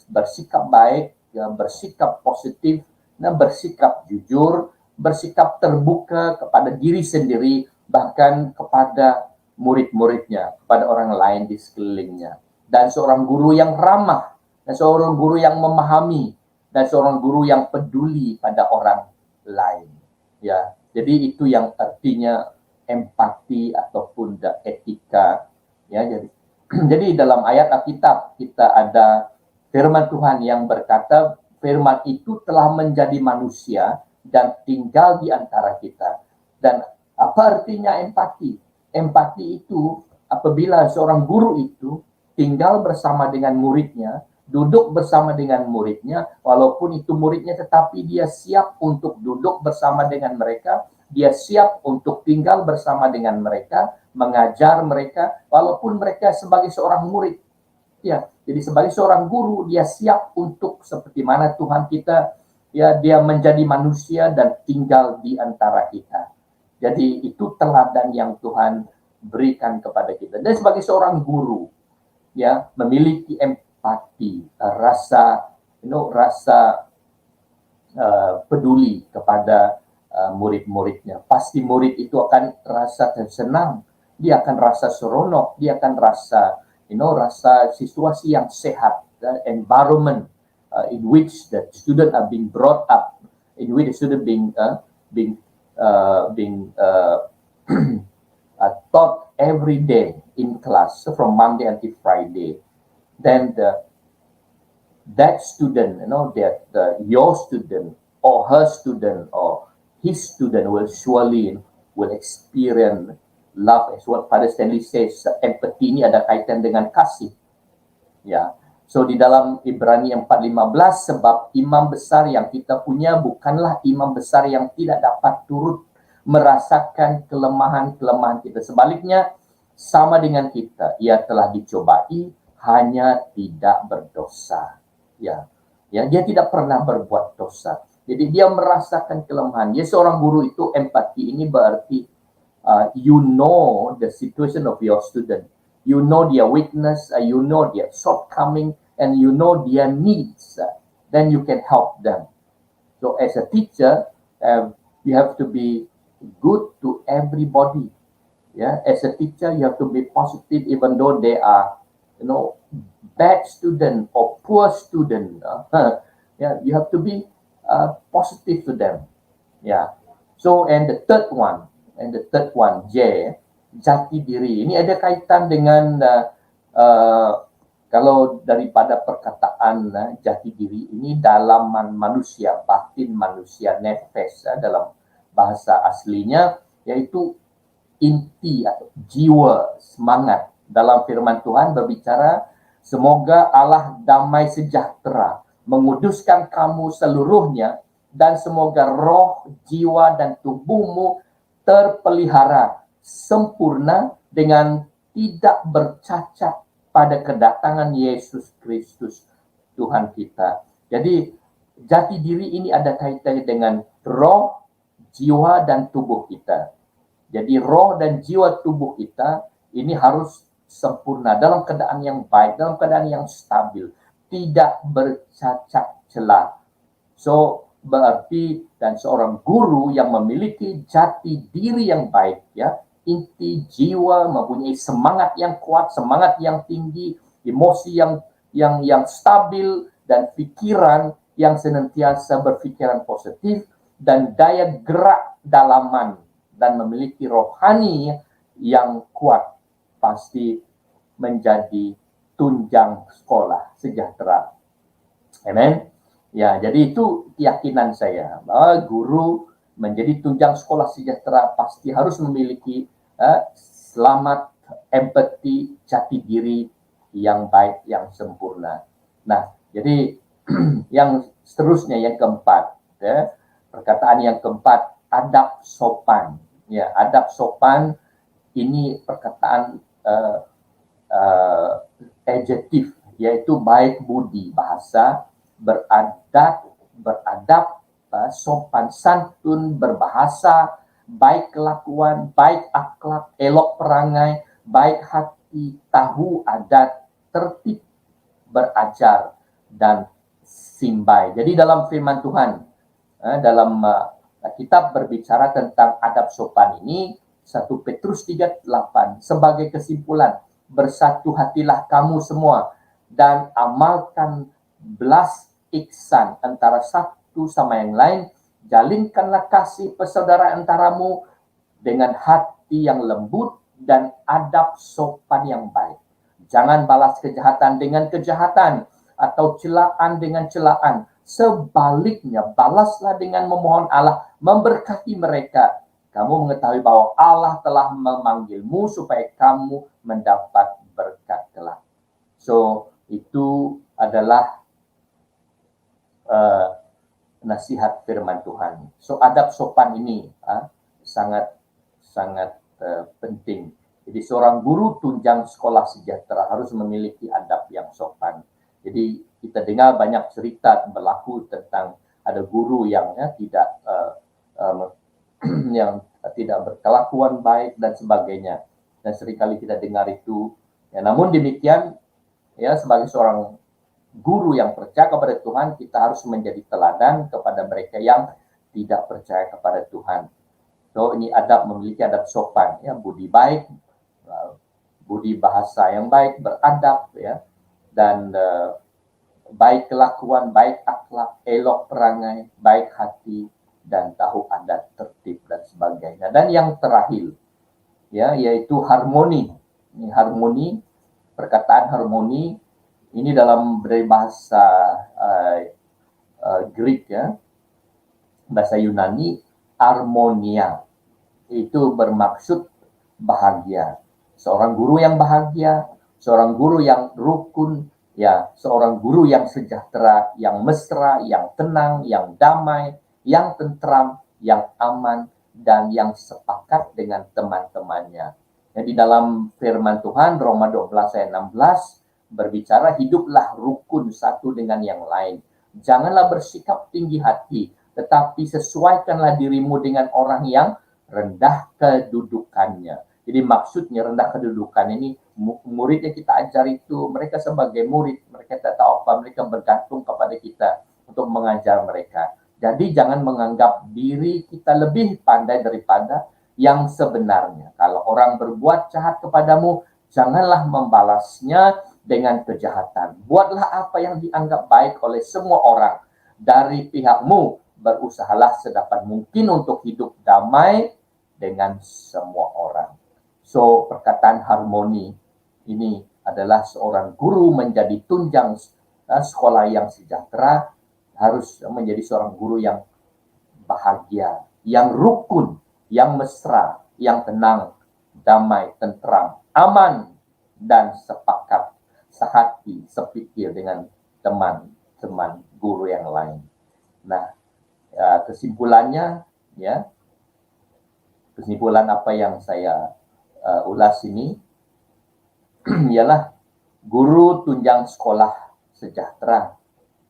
bersikap baik, ya, bersikap positif, bersikap jujur, bersikap terbuka kepada diri sendiri, bahkan kepada murid-muridnya, kepada orang lain di sekelilingnya. Dan seorang guru yang ramah, dan seorang guru yang memahami, dan seorang guru yang peduli pada orang lain. Ya, jadi itu yang artinya empati ataupun etika. Ya, jadi jadi dalam ayat Alkitab kita ada firman Tuhan yang berkata, firman itu telah menjadi manusia dan tinggal di antara kita. Dan apa artinya empati? Empati itu apabila seorang guru itu tinggal bersama dengan muridnya, duduk bersama dengan muridnya, walaupun itu muridnya, tetapi dia siap untuk duduk bersama dengan mereka, dia siap untuk tinggal bersama dengan mereka, mengajar mereka, walaupun mereka sebagai seorang murid. Ya, jadi sebagai seorang guru, dia siap untuk seperti mana Tuhan kita, ya, dia menjadi manusia dan tinggal di antara kita. Jadi itu teladan yang Tuhan berikan kepada kita. Dan sebagai seorang guru, ya, memiliki empati, rasa peduli kepada murid-muridnya. Pasti murid itu akan rasa senang, dia akan rasa seronok, dia akan rasa rasa situasi yang sehat, environment in which the student are being brought up, in which the student being taught every day in class, so from Monday until Friday. Then that student, your student or her student or his student will surely experience love, as what Father Stanley says. Empathy ini ada kaitan dengan kasih. Ya, so di dalam Ibrani 4:15, sebab imam besar yang kita punya bukanlah imam besar yang tidak dapat turut merasakan kelemahan-kelemahan kita. Sebaliknya, sama dengan kita, ia telah dicobai, hanya tidak berdosa. Ya, dia tidak pernah berbuat dosa. Jadi dia merasakan kelemahan. Ya, seorang guru itu empati ini berarti you know the situation of your student, you know their weakness, you know their shortcoming, and you know their needs. Then you can help them. So as a teacher, you have to be good to everybody. Yeah, as a teacher, you have to be positive, even though they are, bad student or poor student. Yeah, you have to be positive to them. Yeah. So and the third one, J, jati diri. Ini ada kaitan dengan kalau daripada perkataan jati diri ini dalaman manusia, batin manusia, nefes, dalam bahasa aslinya, yaitu inti atau jiwa, semangat. Dalam firman Tuhan berbicara, semoga Allah damai sejahtera menguduskan kamu seluruhnya, dan semoga roh, jiwa, dan tubuhmu terpelihara sempurna dengan tidak bercacat pada kedatangan Yesus Kristus Tuhan kita. Jadi jati diri ini ada kaitannya dengan roh, jiwa, dan tubuh kita. Jadi roh dan jiwa tubuh kita ini harus sempurna, dalam keadaan yang baik, dalam keadaan yang stabil, tidak bercacat celah. So berarti, dan seorang guru yang memiliki jati diri yang baik, ya, inti jiwa, mempunyai semangat yang kuat, semangat yang tinggi, emosi yang stabil, dan pikiran yang senantiasa berpikiran positif, dan daya gerak dalaman, dan memiliki rohani yang kuat, pasti menjadi tunjang sekolah sejahtera. Amen. Ya, jadi itu keyakinan saya, bahwa guru menjadi tunjang sekolah sejahtera pasti harus memiliki selamat, empati, jati diri yang baik, yang sempurna. Nah, jadi yang seterusnya, yang keempat, ya, perkataan yang keempat, adab sopan. Ya, adab sopan ini perkataan adjektif, yaitu baik budi bahasa, beradab, sopan santun, berbahasa, baik kelakuan, baik akhlak, elok perangai, baik hati, tahu adat, tertib, berajar, dan simbai. Jadi dalam firman Tuhan, dalam kitab berbicara tentang adab sopan ini, 1 Petrus 3:8, sebagai kesimpulan, bersatu hatilah kamu semua dan amalkan belas ihsan antara satu sama yang lain, jalinkanlah kasih persaudaraan antaramu dengan hati yang lembut dan adab sopan yang baik. Jangan balas kejahatan dengan kejahatan atau celaan dengan celaan. Sebaliknya, balaslah dengan memohon Allah memberkati mereka. Kamu mengetahui bahwa Allah telah memanggilmu supaya kamu mendapat berkat kelak. So, itu adalah nasihat firman Tuhan. So, adab sopan ini sangat penting. Jadi seorang guru tunjang sekolah sejahtera harus memiliki adab yang sopan. Jadi kita dengar banyak cerita berlaku tentang ada guru yang tidak yang tidak berkelakuan baik dan sebagainya. Dan seringkali kita dengar itu. Ya, namun demikian, ya sebagai seorang guru yang percaya kepada Tuhan, kita harus menjadi teladan kepada mereka yang tidak percaya kepada Tuhan. So, ini memiliki adab sopan, ya, budi baik, budi bahasa yang baik, beradab, ya, dan baik kelakuan, baik akhlak, elok perangai, baik hati, dan tahu adat, tertib, dan sebagainya. Dan yang terakhir, ya, yaitu harmoni. Ini harmoni, perkataan harmoni, ini dari bahasa Greek, ya, bahasa Yunani, harmonia. Itu bermaksud bahagia. Seorang guru yang bahagia, seorang guru yang rukun, ya, seorang guru yang sejahtera, yang mesra, yang tenang, yang damai, yang tentram, yang aman, dan yang sepakat dengan teman-temannya. Jadi dalam firman Tuhan, Roma 12 ayat 16, berbicara hiduplah rukun satu dengan yang lain. Janganlah bersikap tinggi hati, tetapi sesuaikanlah dirimu dengan orang yang rendah kedudukannya. Jadi maksudnya rendah kedudukan ini, murid yang kita ajar itu, mereka sebagai murid, mereka tak tahu apa, mereka bergantung kepada kita untuk mengajar mereka. Jadi jangan menganggap diri kita lebih pandai daripada yang sebenarnya. Kalau orang berbuat jahat kepadamu, janganlah membalasnya dengan kejahatan. Buatlah apa yang dianggap baik oleh semua orang. Dari pihakmu, berusahalah sedapat mungkin untuk hidup damai dengan semua orang. So, perkataan harmoni ini adalah seorang guru menjadi tunjang sekolah yang sejahtera, harus menjadi seorang guru yang bahagia, yang rukun, yang mesra, yang tenang, damai, tentram, aman, dan sepakat, sehati, sepikir dengan teman-teman guru yang lain. Nah, kesimpulannya, ya, kesimpulan apa yang saya ulas ini ialah guru tunjang sekolah sejahtera,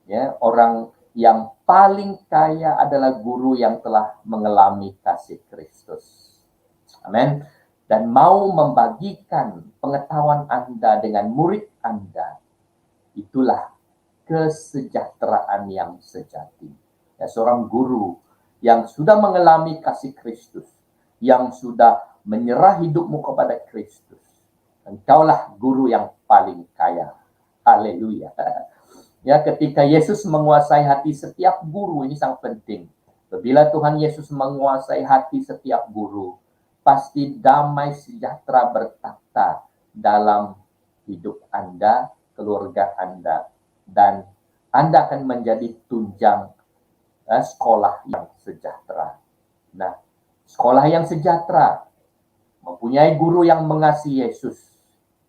ya, orang yang paling kaya adalah guru yang telah mengalami kasih Kristus. Amin. Dan mau membagikan pengetahuan Anda dengan murid Anda. Itulah kesejahteraan yang sejati. Ya, seorang guru yang sudah mengalami kasih Kristus, yang sudah menyerah hidupmu kepada Kristus. Engkaulah guru yang paling kaya. Haleluya. Ya, ketika Yesus menguasai hati setiap guru, ini sangat penting. Bila Tuhan Yesus menguasai hati setiap guru, pasti damai sejahtera bertakhta dalam hidup Anda, keluarga Anda, dan Anda akan menjadi tunjang sekolah yang sejahtera. Nah, sekolah yang sejahtera mempunyai guru yang mengasihi Yesus,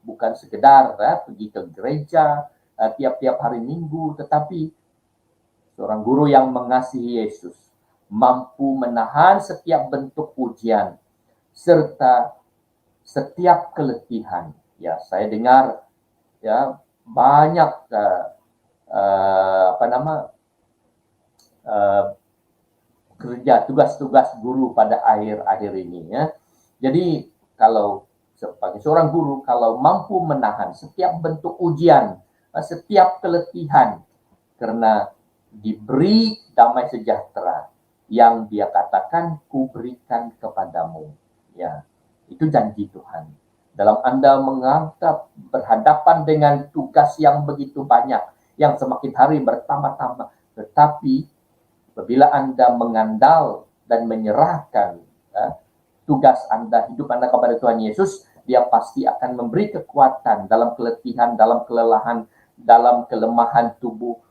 bukan sekedar pergi ke gereja tiap-tiap hari Minggu, tetapi seorang guru yang mengasihi Yesus, mampu menahan setiap bentuk ujian serta setiap keletihan. Ya, saya dengar, ya, banyak kerja tugas-tugas guru pada akhir-akhir ini, ya. Jadi kalau sebagai seorang guru, kalau mampu menahan setiap bentuk ujian, setiap keletihan, karena diberi damai sejahtera yang dia katakan, ku berikan kepadamu. Ya, itu janji Tuhan. Dalam Anda menganggap berhadapan dengan tugas yang begitu banyak, yang semakin hari bertambah-tambah. Tetapi apabila Anda mengandal dan menyerahkan tugas Anda, hidup Anda kepada Tuhan Yesus, Dia pasti akan memberi kekuatan dalam keletihan, dalam kelelahan, dalam kelemahan tubuh.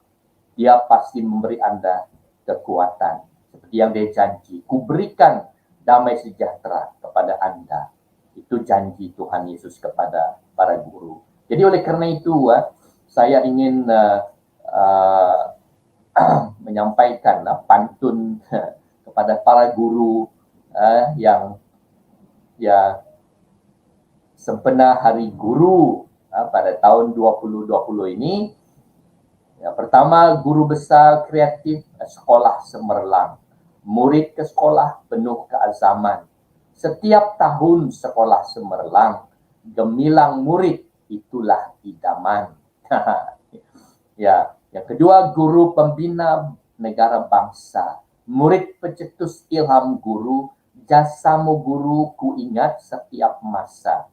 Dia pasti memberi Anda kekuatan. Seperti yang Dia janji, kuberikan damai sejahtera kepada Anda. Itu janji Tuhan Yesus kepada para guru. Jadi oleh karena itu, saya ingin menyampaikan pantun kepada para guru yang sempena Hari Guru pada tahun 2020 ini. Yang pertama, guru besar kreatif sekolah cemerlang. Murid ke sekolah penuh keazaman. Setiap tahun sekolah cemerlang. Gemilang murid itulah idaman. Ya, yang kedua, guru pembina negara bangsa. Murid pencetus ilham guru. Jasamu guru ku ingat setiap masa.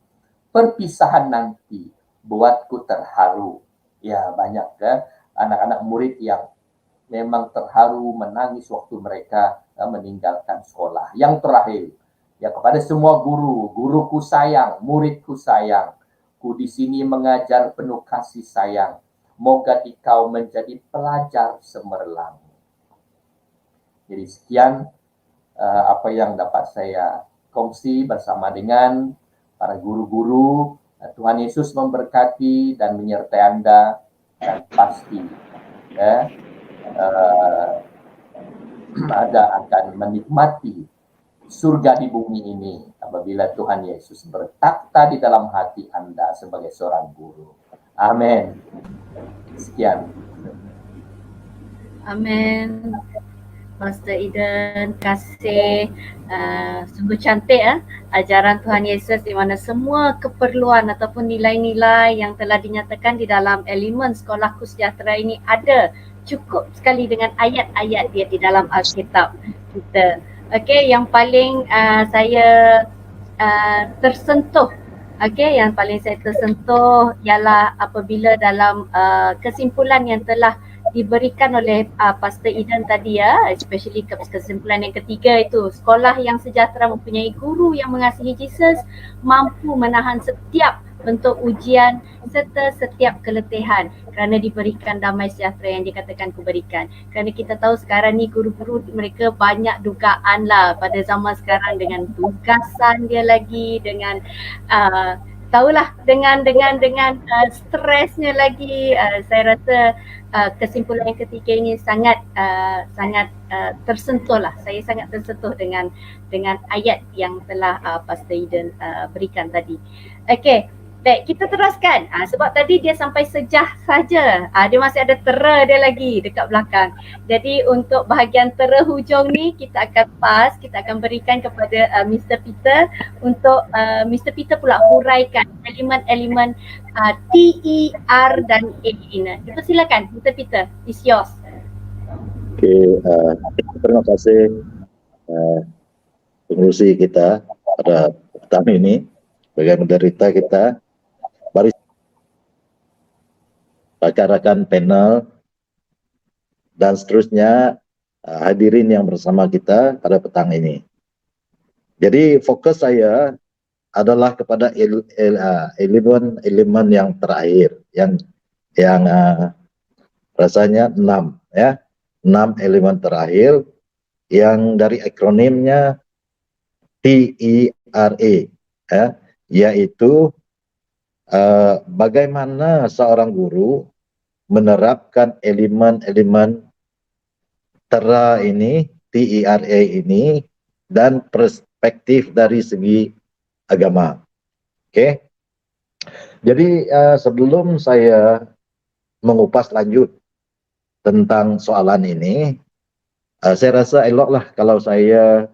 Perpisahan nanti buatku terharu. Ya, banyak anak-anak murid yang memang terharu menangis waktu mereka meninggalkan sekolah. Yang terakhir, ya kepada semua guru, guruku sayang, muridku sayang. Ku di sini mengajar penuh kasih sayang. Moga engkau menjadi pelajar cemerlang. Jadi sekian apa yang dapat saya kongsi bersama dengan para guru-guru. Tuhan Yesus memberkati dan menyertai Anda, dan pasti Anda akan menikmati surga di bumi ini apabila Tuhan Yesus bertakhta di dalam hati Anda sebagai seorang guru. Amin. Sekian. Amin. Pastor Eden, kasih sungguh cantik ajaran Tuhan Yesus di mana semua keperluan ataupun nilai-nilai yang telah dinyatakan di dalam elemen sekolahku sejahtera ini ada cukup sekali dengan ayat-ayat dia di dalam Alkitab kita. Okey, yang paling saya tersentuh, yang paling saya tersentuh ialah apabila dalam kesimpulan yang telah diberikan oleh Pastor Eden tadi especially kesimpulan yang ketiga itu, sekolah yang sejahtera mempunyai guru yang mengasihi Jesus, mampu menahan setiap bentuk ujian serta setiap keletihan kerana diberikan damai sejahtera yang dikatakan kuberikan. Kerana kita tahu sekarang ni guru-guru mereka banyak dugaan lah pada zaman sekarang dengan tugasan dia lagi, dengan tahulah dengan stresnya lagi. Saya rasa kesimpulan yang ketiga ini sangat tersentuh lah. Saya sangat tersentuh dengan ayat yang telah Pastor Eden berikan tadi. Okey, baik, kita teruskan. Sebab tadi dia sampai sejah saja. Dia masih ada tera dia lagi dekat belakang. Jadi untuk bahagian tera hujung ni kita akan berikan kepada Mr. Peter untuk Mr. Peter pula huraikan elemen-elemen T, E, R dan A ini. Silakan Mr. Peter, it's yours. Okey, terima kasih pengurusi kita pada petang ini sebagai menderita kita. Mari bicarakan panel dan seterusnya hadirin yang bersama kita pada petang ini. Jadi fokus saya adalah kepada elemen yang terakhir, yang rasanya 6 ya. 6 elemen terakhir yang dari akronimnya TERA ya, yaitu bagaimana seorang guru menerapkan elemen-elemen TERA ini, TERA ini, dan perspektif dari segi agama. Oke. Jadi sebelum saya mengupas lanjut tentang soalan ini, saya rasa eloklah kalau saya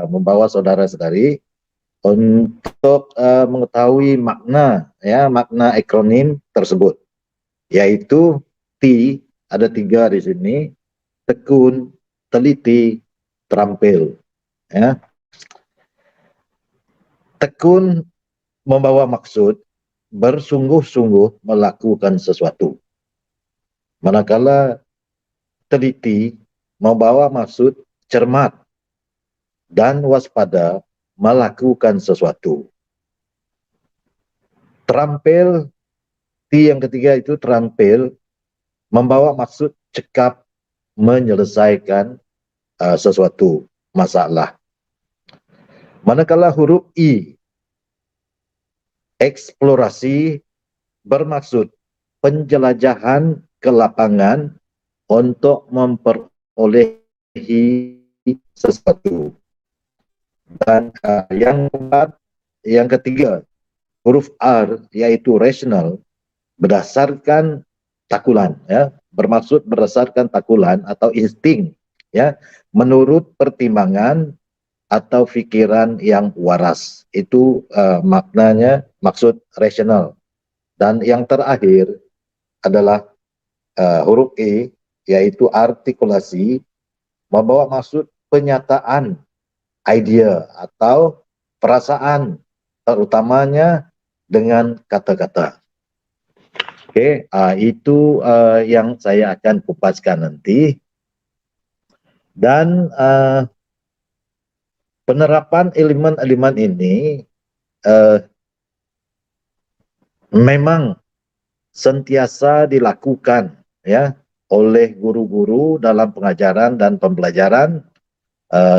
membawa saudara-saudari untuk mengetahui makna akronim tersebut, yaitu T, ada 3 di sini: tekun, teliti, terampil. Ya. Tekun membawa maksud bersungguh-sungguh melakukan sesuatu. Manakala teliti membawa maksud cermat dan waspada melakukan sesuatu. Terampil, T yang ketiga itu terampil membawa maksud cekap menyelesaikan sesuatu masalah. Manakala huruf I, eksplorasi, bermaksud penjelajahan ke lapangan untuk memperolehi sesuatu. Dan yang keempat, yang ketiga, huruf R yaitu rational, berdasarkan takulan, ya, bermaksud berdasarkan takulan atau insting, ya, menurut pertimbangan atau pikiran yang waras. Itu maknanya maksud rational. Dan yang terakhir adalah huruf E, yaitu artikulasi, membawa maksud penyataan idea atau perasaan, terutamanya dengan kata-kata. Oke, itu yang saya akan kupaskan nanti. Dan penerapan elemen-elemen ini memang sentiasa dilakukan, ya, oleh guru-guru dalam pengajaran dan pembelajaran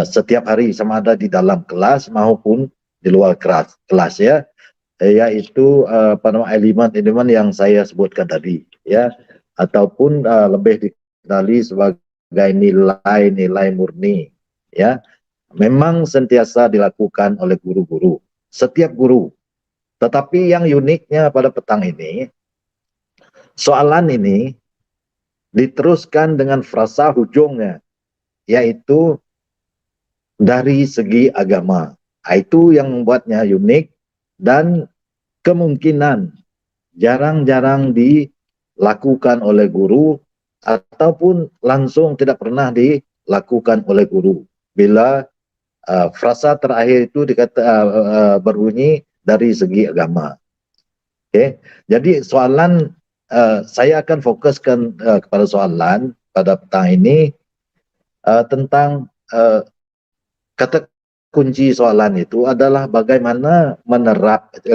setiap hari, sama ada di dalam kelas maupun di luar kelas, ya, yaitu elemen-elemen yang saya sebutkan tadi, ya, ataupun lebih dikenali sebagai nilai-nilai murni, ya, memang sentiasa dilakukan oleh guru-guru, setiap guru. Tetapi yang uniknya pada petang ini, soalan ini diteruskan dengan frasa hujungnya, yaitu dari segi agama. Itu yang membuatnya unik dan kemungkinan jarang-jarang dilakukan oleh guru ataupun langsung tidak pernah dilakukan oleh guru. Bila frasa terakhir itu berbunyi dari segi agama. Oke, jadi soalan saya akan fokuskan kepada soalan pada petang ini tentang kata kunci soalan itu adalah bagaimana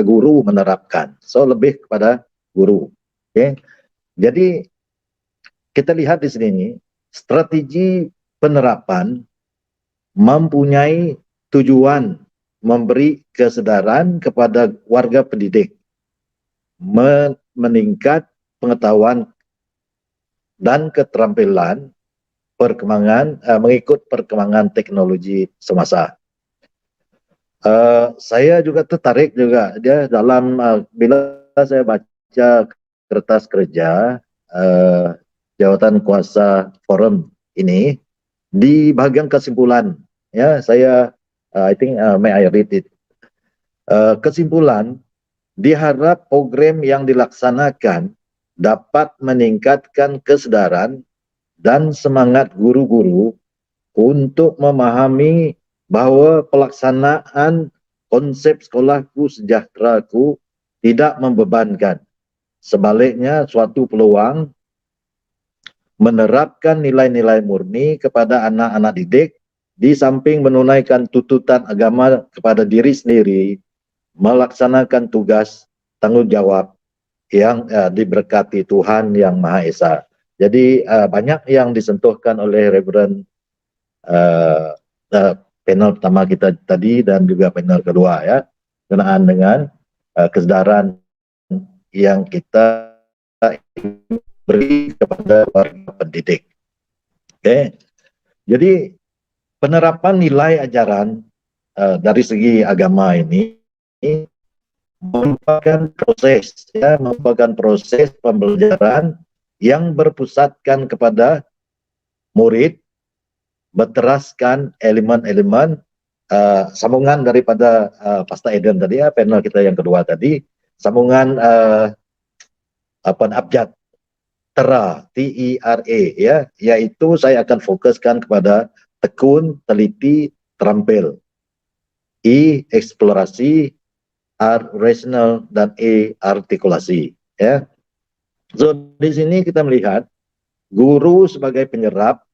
guru menerapkan. So lebih kepada guru. Oke, jadi kita lihat di sini strategi penerapan mempunyai tujuan memberi kesedaran kepada warga pendidik, meningkat pengetahuan dan keterampilan mengikut perkembangan teknologi semasa. Saya juga tertarik juga dia dalam bila saya baca kertas kerja jawatan kuasa forum ini, di bagian kesimpulan, ya, saya I think may I read it. Kesimpulan, diharap program yang dilaksanakan dapat meningkatkan kesedaran dan semangat guru-guru untuk memahami bahwa pelaksanaan konsep sekolahku sejahteraku tidak membebankan. Sebaliknya, suatu peluang menerapkan nilai-nilai murni kepada anak-anak didik, di samping menunaikan tuntutan agama kepada diri sendiri, melaksanakan tugas tanggung jawab yang diberkati Tuhan Yang Maha Esa. Jadi banyak yang disentuhkan oleh Reverend panel pertama kita tadi dan juga panel kedua, ya, berkenaan dengan kesedaran yang kita beri kepada warga pendidik. Oke, jadi penerapan nilai ajaran dari segi agama ini merupakan proses, ya, merupakan proses pembelajaran yang berpusatkan kepada murid, berteraskan elemen-elemen sambungan daripada Pastor Eden tadi, ya, panel kita yang kedua tadi, sambungan abjad TERA, T-E-R-A, ya, yaitu saya akan fokuskan kepada tekun, teliti, terampil. I, eksplorasi, R, rational, dan E, artikulasi, ya. So di sini kita melihat guru sebagai penyerap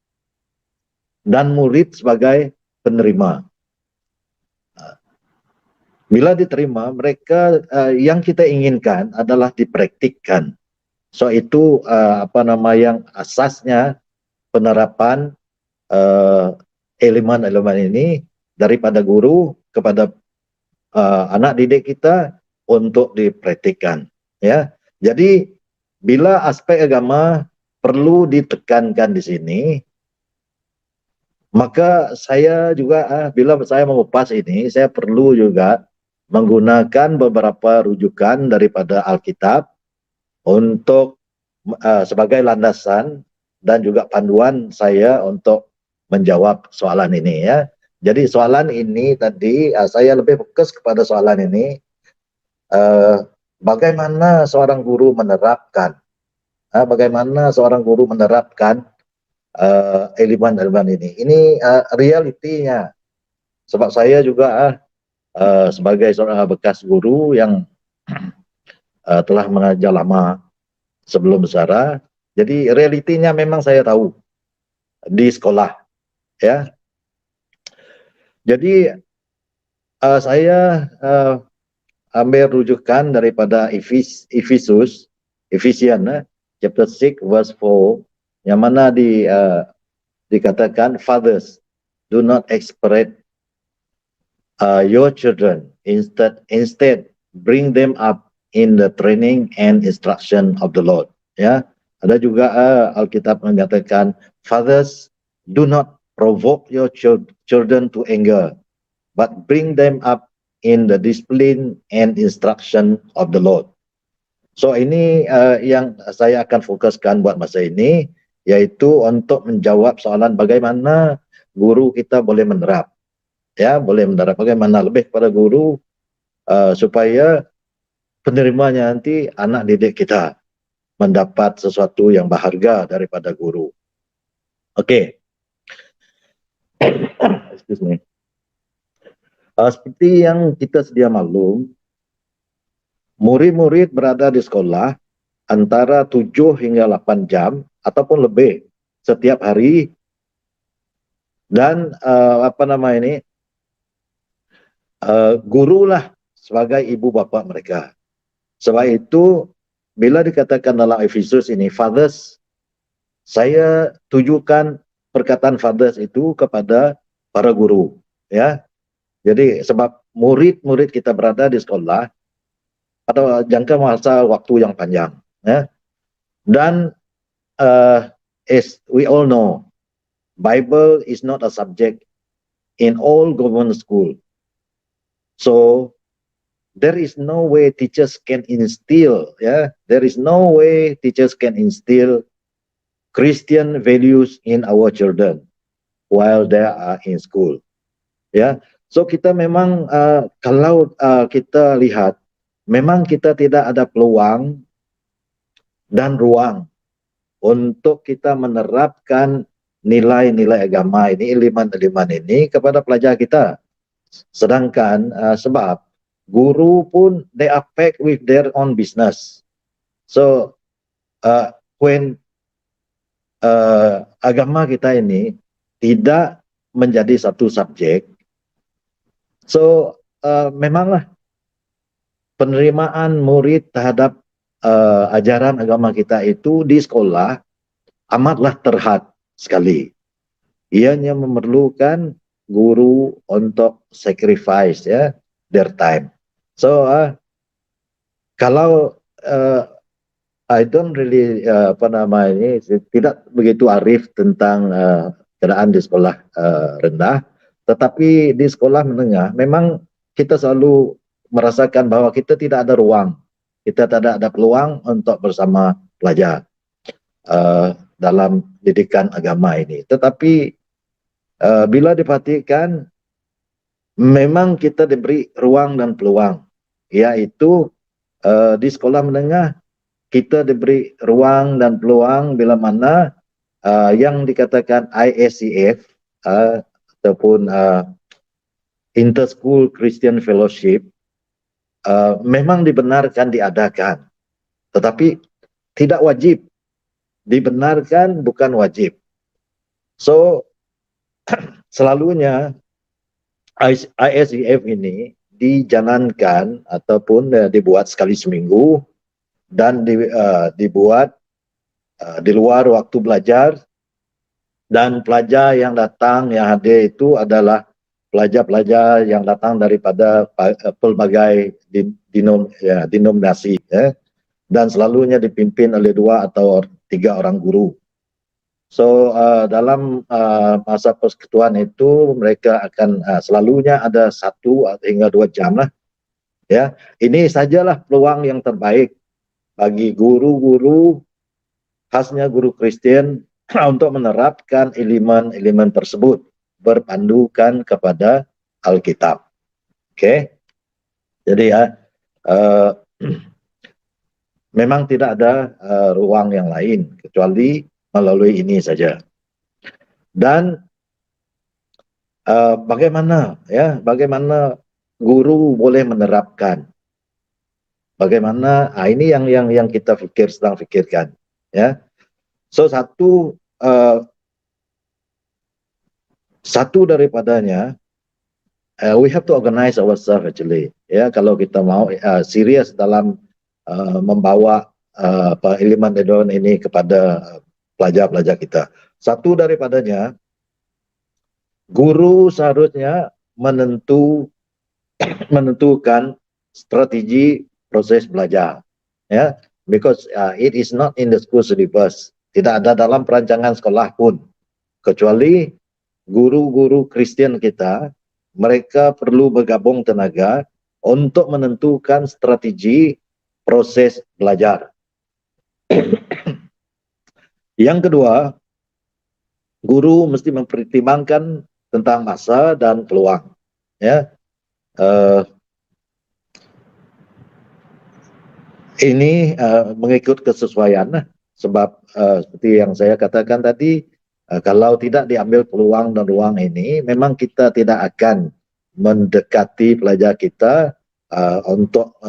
dan murid sebagai penerima. Bila diterima, mereka yang kita inginkan adalah dipraktikkan. So itu yang asasnya penerapan elemen-elemen ini daripada guru kepada anak didik kita untuk dipraktikkan. Ya, jadi bila aspek agama perlu ditekankan di sini, maka saya juga bila saya mengupas ini, saya perlu juga menggunakan beberapa rujukan daripada Alkitab untuk sebagai landasan dan juga panduan saya untuk menjawab soalan ini ya. Jadi soalan ini tadi saya lebih fokus kepada soalan ini, bagaimana seorang guru menerapkan, elemen-elemen ini. Ini realitinya. Sebab saya juga sebagai seorang bekas guru yang telah mengajar lama sebelum Sarah, jadi realitinya memang saya tahu di sekolah, ya. Jadi saya ambil rujukan daripada Efesian chapter 6 verse 4, yang mana dikatakan, fathers, do not expect your children, instead bring them up in the training and instruction of the Lord. Ya, ada juga Alkitab mengatakan, fathers, do not provoke your children to anger, but bring them up in the discipline and instruction of the Lord. So ini yang saya akan fokuskan buat masa ini, yaitu untuk menjawab soalan bagaimana guru kita boleh menerap. Ya, boleh menerap bagaimana lebih kepada guru supaya penerimanya nanti anak didik kita mendapat sesuatu yang berharga daripada guru. Okey. Excuse me. Seperti yang kita sedia maklum, murid-murid berada di sekolah antara 7 hingga 8 jam ataupun lebih setiap hari, dan gurulah sebagai ibu bapa mereka. Sebab itu bila dikatakan dalam Efesus ini fathers, saya tujukan perkataan fathers itu kepada para guru, ya. Jadi sebab murid-murid kita berada di sekolah atau jangka masa waktu yang panjang, ya. Dan as we all know, Bible is not a subject in all government school. So there is no way teachers can instill, there is no way teachers can instill Christian values in our children while they are in school. Ya, so kita memang kalau kita lihat, memang kita tidak ada peluang dan ruang untuk kita menerapkan nilai-nilai agama ini, elemen-elemen ini kepada pelajar kita. Sedangkan sebab guru pun they are packed with their own business. So when agama kita ini tidak menjadi satu subjek, so memanglah penerimaan murid terhadap ajaran agama kita itu di sekolah amatlah terhad sekali. Ianya memerlukan guru untuk sacrifice, ya, their time. So kalau I don't really tidak begitu arif tentang keadaan di sekolah rendah, tetapi di sekolah menengah memang kita selalu merasakan bahwa kita tidak ada ruang, kita tidak ada peluang untuk bersama pelajar dalam didikan agama ini. Tetapi bila diperhatikan, memang kita diberi ruang dan peluang, yaitu di sekolah menengah kita diberi ruang dan peluang bila mana yang dikatakan ISCF ataupun Inter-School Christian Fellowship memang dibenarkan diadakan, tetapi tidak wajib dibenarkan bukan wajib. So selalunya ISEF ini dijalankan ataupun dibuat sekali seminggu dan dibuat di luar waktu belajar, dan pelajar yang datang yang hadir itu adalah pelajar-pelajar yang datang daripada pelbagai denominasi, dan selalunya dipimpin oleh 2 atau 3 orang guru. So dalam masa persekutuan itu mereka akan selalunya ada 1 hingga 2 jam lah. Ya, ini sajalah peluang yang terbaik bagi guru-guru, khasnya guru Kristen, untuk menerapkan elemen-elemen tersebut berpandukan kepada Alkitab. Oke, jadi ya memang tidak ada ruang yang lain kecuali melalui ini saja. Dan bagaimana guru boleh menerapkan? Bagaimana? Ini yang kita sedang pikirkan, ya. So satu daripadanya, we have to organize ourselves actually. Ya, kalau kita mau serius dalam membawa elemen-elemen ini kepada pelajar-pelajar kita. Satu daripadanya, guru seharusnya menentukan strategi proses belajar, ya, because it is not in the school syllabus, tidak ada dalam perancangan sekolah pun, kecuali guru-guru Kristen kita, mereka perlu bergabung tenaga untuk menentukan strategi proses belajar. Yang kedua, guru mesti mempertimbangkan tentang masa dan peluang, ya. Ini mengikut kesesuaian, sebab seperti yang saya katakan tadi, kalau tidak diambil peluang dan ruang ini, memang kita tidak akan mendekati pelajar kita untuk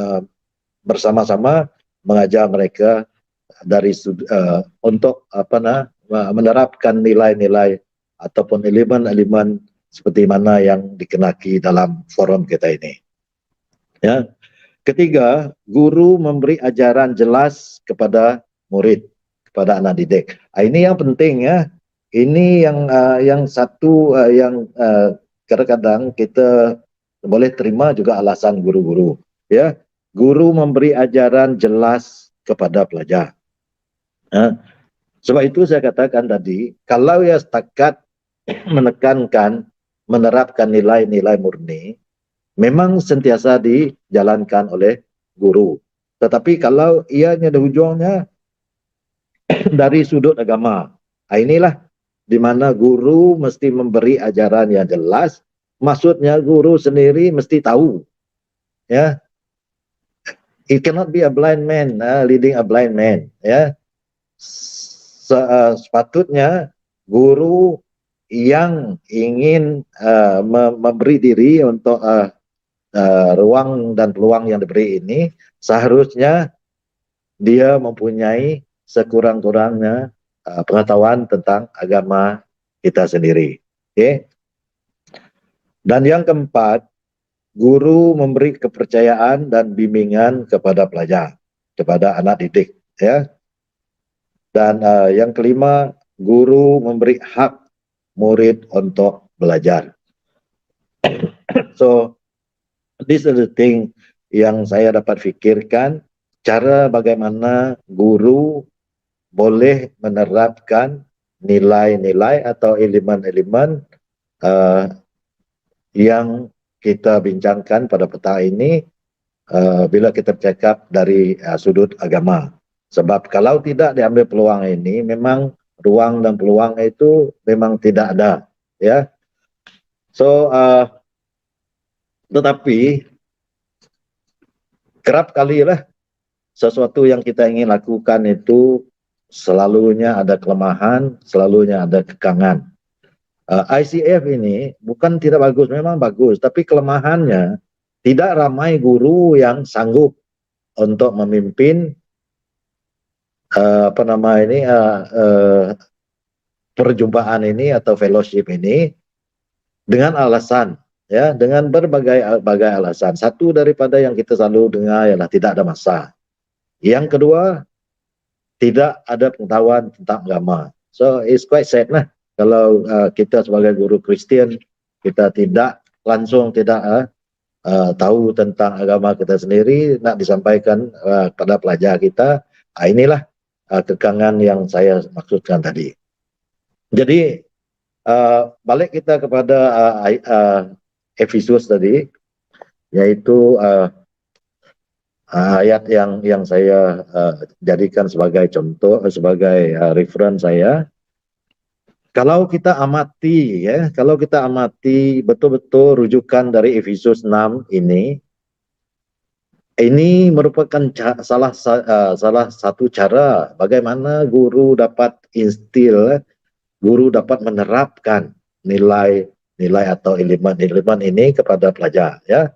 bersama-sama mengajar mereka untuk menerapkan nilai-nilai ataupun elemen-elemen seperti mana yang dikenaki dalam forum kita ini. Ya. Ketiga, guru memberi ajaran jelas kepada murid, kepada anak didik. Ini yang penting, ya. Ini yang satu yang kadang-kadang kita boleh terima juga alasan guru-guru, ya. Guru memberi ajaran jelas kepada pelajar. Sebab itu saya katakan tadi, kalau ya setakat menerapkan nilai-nilai murni, memang sentiasa dijalankan oleh guru. Tetapi kalau ianya ada ujungnya dari sudut agama, inilah di mana guru mesti memberi ajaran yang jelas. Maksudnya guru sendiri mesti tahu, ya. It cannot be a blind man leading a blind man, ya. Sepatutnya guru yang ingin memberi diri untuk ruang dan peluang yang diberi ini, seharusnya dia mempunyai sekurang-kurangnya pengetahuan tentang agama kita sendiri. Okay? Dan yang keempat, guru memberi kepercayaan dan bimbingan kepada pelajar, kepada anak didik, ya. Dan yang kelima, guru memberi hak murid untuk belajar. So this is the thing yang saya dapat fikirkan, cara bagaimana guru boleh menerapkan nilai-nilai atau elemen-elemen yang kita bincangkan pada petang ini bila kita bercakap dari sudut agama. Sebab kalau tidak diambil peluang ini, memang ruang dan peluang itu memang tidak ada, ya. So tetapi kerap kalilah sesuatu yang kita ingin lakukan itu selalunya ada kelemahan, selalunya ada kekangan. ICF ini bukan tidak bagus, memang bagus, tapi kelemahannya tidak ramai guru yang sanggup untuk memimpin apa nama ini perjumpaan ini atau fellowship ini dengan alasan, ya, dengan berbagai alasan. Satu daripada yang kita selalu dengar ialah tidak ada masa. Yang kedua, tidak ada pengetahuan tentang agama. So it's quite sad lah kalau kita sebagai guru Kristian kita tidak tahu tentang agama kita sendiri, nak disampaikan pada pelajar kita. Inilah kekangan yang saya maksudkan tadi. Jadi balik kita kepada Efesus tadi, yaitu ayat yang saya jadikan sebagai contoh, sebagai reference saya. Kalau kita amati, ya, kalau kita amati betul-betul rujukan dari Efesus 6 ini merupakan salah satu cara bagaimana guru dapat instil, guru dapat menerapkan nilai atau elemen ini kepada pelajar. Ya,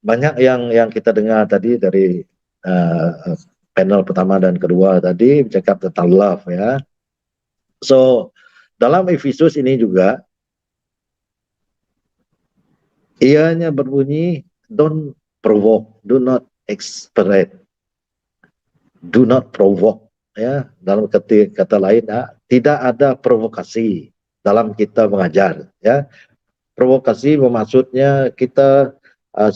banyak yang kita dengar tadi dari panel pertama dan kedua tadi bercakap tentang love, ya. So dalam Efesus ini juga ianya berbunyi don't provoke, do not exasperate, do not provoke, ya. Dalam kata lain, tidak ada provokasi dalam kita mengajar, ya. Provokasi bermaksudnya kita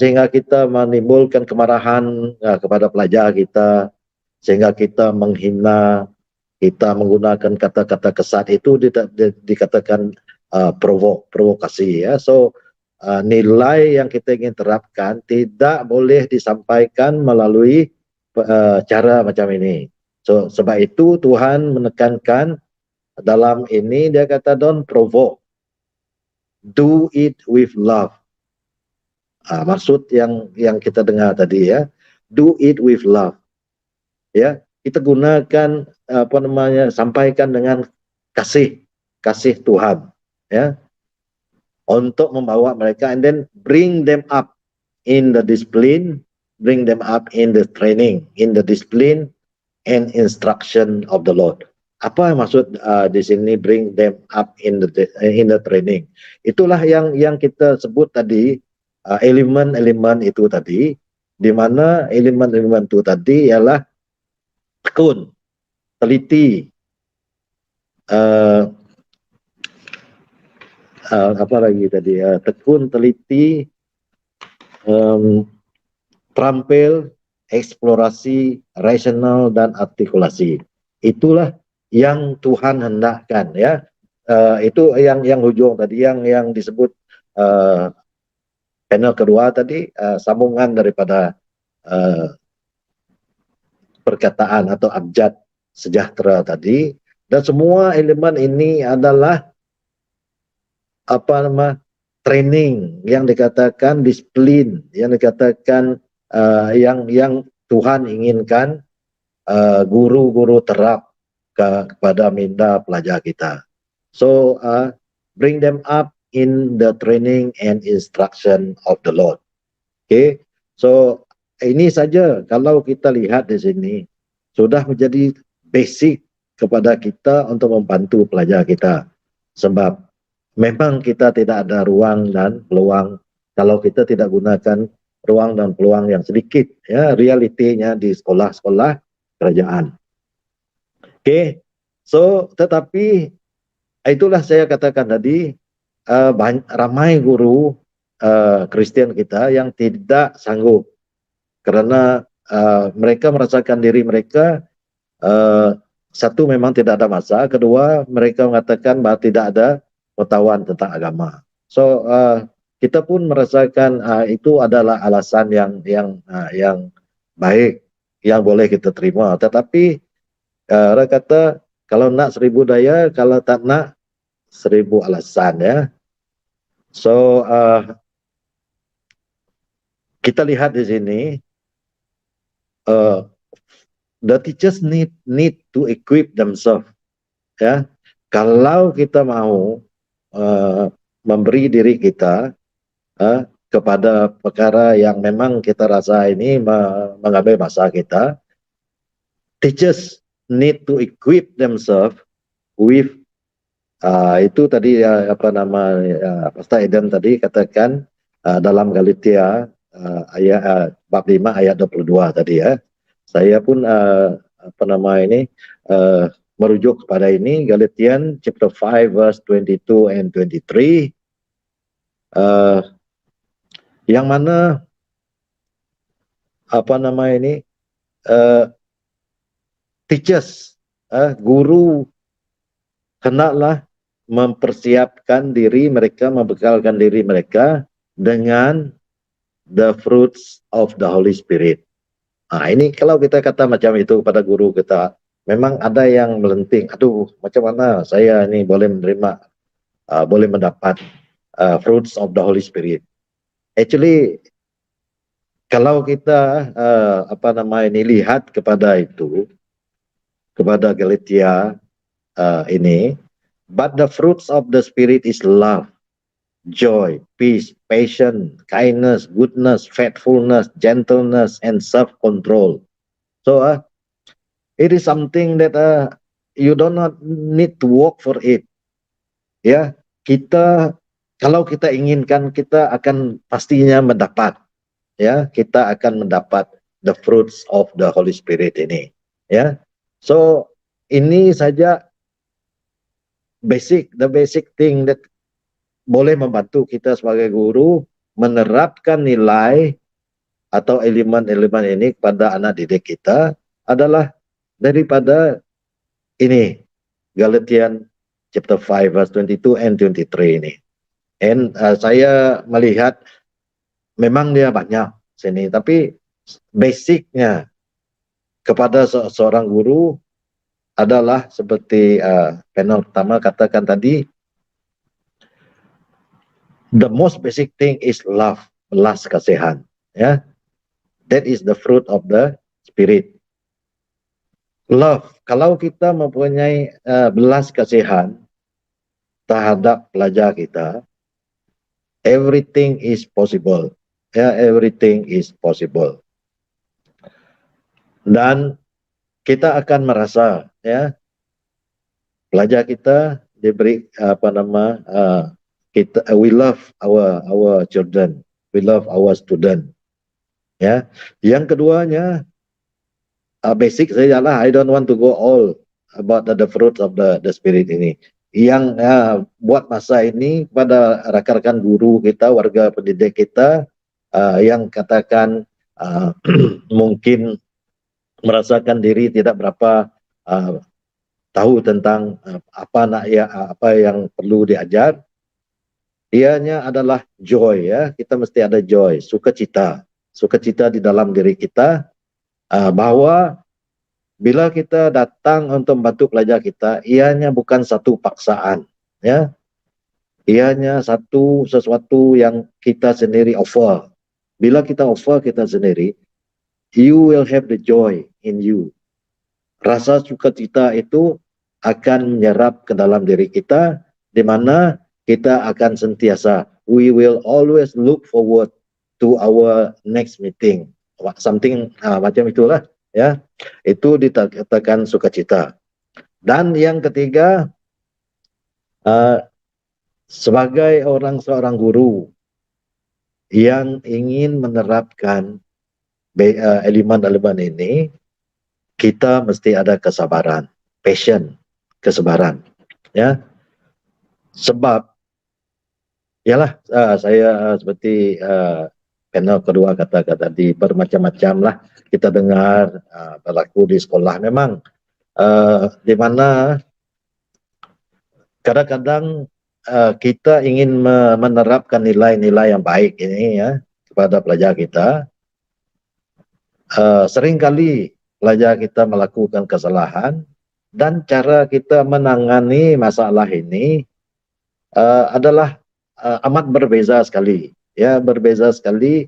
sehingga kita menimbulkan kemarahan kepada pelajar kita, sehingga kita menghina, kita menggunakan kata-kata kesat, itu dikatakan provokasi, ya. So nilai yang kita ingin terapkan tidak boleh disampaikan melalui cara macam ini. So sebab itu Tuhan menekankan dalam ini, dia kata don't provoke, do it with love. Maksud yang kita dengar tadi, ya, do it with love, ya. Kita gunakan sampaikan dengan kasih Tuhan, ya, untuk membawa mereka, and then bring them up in the discipline, bring them up in the training, in the discipline and instruction of the Lord. Apa maksud di sini bring them up in the training? Itulah yang kita sebut tadi, elemen-elemen itu tadi, di mana elemen-elemen itu tadi ialah tekun, teliti, apa lagi tadi, tekun, teliti, terampil, eksplorasi, rasional, dan artikulasi. Itulah yang Tuhan hendakkan, ya. Itu yang hujung tadi, yang disebut panel kedua tadi, sambungan daripada perkataan atau abjad sejahtera tadi. Dan semua elemen ini adalah training, yang dikatakan disiplin, yang dikatakan yang Tuhan inginkan guru-guru terap kepada minda pelajar kita. So bring them up in the training and instruction of the Lord. Okay, so ini saja kalau kita lihat di sini sudah menjadi basic kepada kita untuk membantu pelajar kita, sebab memang kita tidak ada ruang dan peluang kalau kita tidak gunakan ruang dan peluang yang sedikit, ya, realitinya di sekolah-sekolah kerajaan. Okay, so tetapi itulah saya katakan tadi, ramai guru Kristian kita yang tidak sanggup karena mereka merasakan diri mereka, satu, memang tidak ada masa, kedua, mereka mengatakan bahwa tidak ada pengetahuan tentang agama. So kita pun merasakan itu adalah alasan yang baik, yang boleh kita terima. Tetapi orang kata kalau nak 1000 daya, kalau tak nak 1000 alasan, ya. So kita lihat di sini, the teachers need to equip themselves, ya. Kalau kita mau memberi diri kita kepada perkara yang memang kita rasa ini mengambil masa kita, teachers need to equip themselves with itu tadi Pastor Eden tadi katakan dalam Galatia bab 5 ayat 22 tadi ya. Saya pun merujuk kepada ini Galatians chapter 5 verse 22 and 23 yang mana teachers guru hendaklah mempersiapkan diri mereka, membekalkan diri mereka dengan the fruits of the Holy Spirit. Ini kalau kita kata macam itu kepada guru kita, memang ada yang melenting, aduh macam mana saya ini boleh menerima, boleh mendapat fruits of the Holy Spirit. Actually, kalau kita lihat kepada itu, kepada Galatia ini, but the fruits of the Spirit is love, joy, peace, patience, kindness, goodness, faithfulness, gentleness, and self-control. So it is something that you do not need to work for it. Ya, kalau kita inginkan, kita akan pastinya mendapat. Ya, kita akan mendapat the fruits of the Holy Spirit ini. Ya, so ini saja the basic thing that boleh membantu kita sebagai guru menerapkan nilai atau elemen-elemen ini kepada anak didik kita adalah daripada ini Galatians chapter 5 verse 22 and 23 ini. And saya melihat memang dia banyak sini, tapi basicnya kepada seorang guru adalah seperti panel pertama katakan tadi, the most basic thing is love, belas kasihan. Ya, that is the fruit of the Spirit. Love, kalau kita mempunyai belas kasihan terhadap pelajar kita, everything is possible. Ya, everything is possible. Dan kita akan merasa, ya, pelajar kita diberi we love our children, we love our student. Ya, yang keduanya basic saja lah. I don't want to go all about the fruits of the Spirit ini. Yang buat masa ini pada rekan-rekan guru kita, warga pendidik kita yang katakan mungkin merasakan diri tidak berapa tahu tentang apa yang perlu diajar. Ianya adalah joy, ya. Kita mesti ada joy, sukacita di dalam diri kita, bahwa bila kita datang untuk membantu pelajar kita, ianya bukan satu paksaan, ya. Ianya sesuatu yang kita sendiri offer. Bila kita offer kita sendiri, you will have the joy in you. Rasa sukacita itu akan menyerap ke dalam diri kita, di mana kita akan sentiasa, we will always look forward to our next meeting. Something macam itulah, ya. Itu dikatakan sukacita. Dan yang ketiga, sebagai seorang guru yang ingin menerapkan elemen-elemen ini, kita mesti ada kesabaran, passion, kesabaran, ya. Sebab yalah, saya seperti panel kedua kata tadi, bermacam-macam lah kita dengar berlaku di sekolah. Memang di mana kadang-kadang kita ingin menerapkan nilai-nilai yang baik ini, ya, kepada pelajar kita. Seringkali pelajar kita melakukan kesalahan, dan cara kita menangani masalah ini adalah amat berbeza sekali, ya, berbeza sekali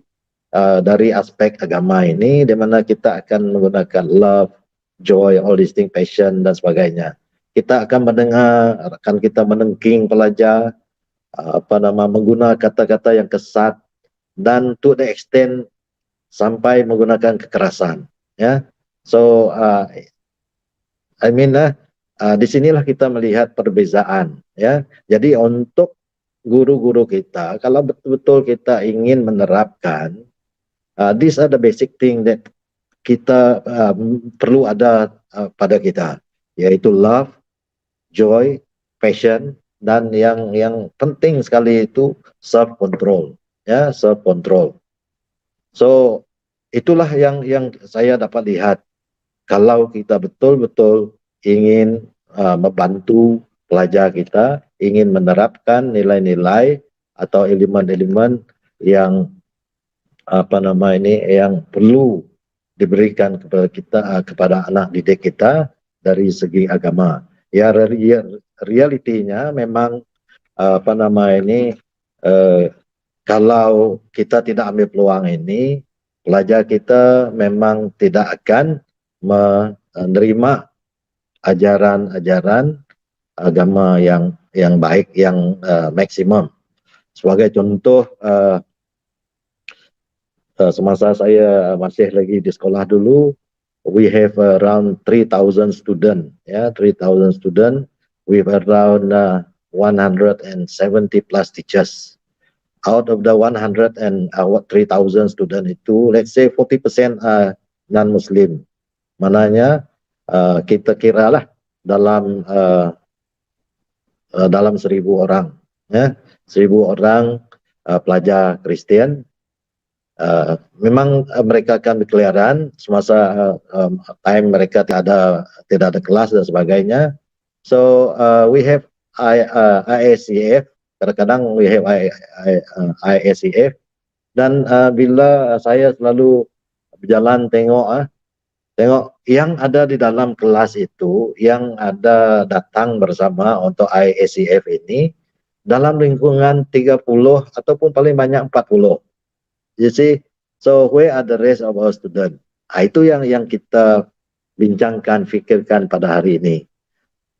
dari aspek agama ini, di mana kita akan menggunakan love, joy, all these things, passion dan sebagainya. Kita akan mendengar, akan kita menengking pelajar, menggunakan kata-kata yang kesat, dan to the extent sampai menggunakan kekerasan, ya. So I mean, di sinilah kita melihat perbezaan, ya. Jadi untuk guru-guru kita, kalau betul-betul kita ingin menerapkan, these are the basic thing that kita perlu ada pada kita, yaitu love, joy, passion, dan yang penting sekali itu self control, ya, self control. So itulah yang saya dapat lihat kalau kita betul-betul ingin membantu pelajar kita, ingin menerapkan nilai-nilai atau elemen-elemen yang yang perlu diberikan kepada kita, kepada anak didik kita dari segi agama. Ya, realitinya memang kalau kita tidak ambil peluang ini, pelajar kita memang tidak akan menerima ajaran-ajaran agama yang baik, yang maksimum. Sebagai contoh, semasa saya masih lagi di sekolah dulu, we have around 3,000 student, ya, 3,000 student with around 170 plus teachers. Out of the 100 and 3,000 student itu, let's say 40% non-Muslim. Mananya kita kiralah dalam 1,000 orang, ya, 1,000 orang pelajar Kristen. Memang mereka akan berkeliaran semasa time mereka tidak ada kelas dan sebagainya. So we have ISCF. Kadang-kadang we have ISCF, dan bila saya selalu berjalan tengok yang ada di dalam kelas itu, yang ada datang bersama untuk ISCF ini dalam lingkungan 30 ataupun paling banyak 40. You see, so where are the rest of our student? Itu yang kita bincangkan, fikirkan pada hari ini.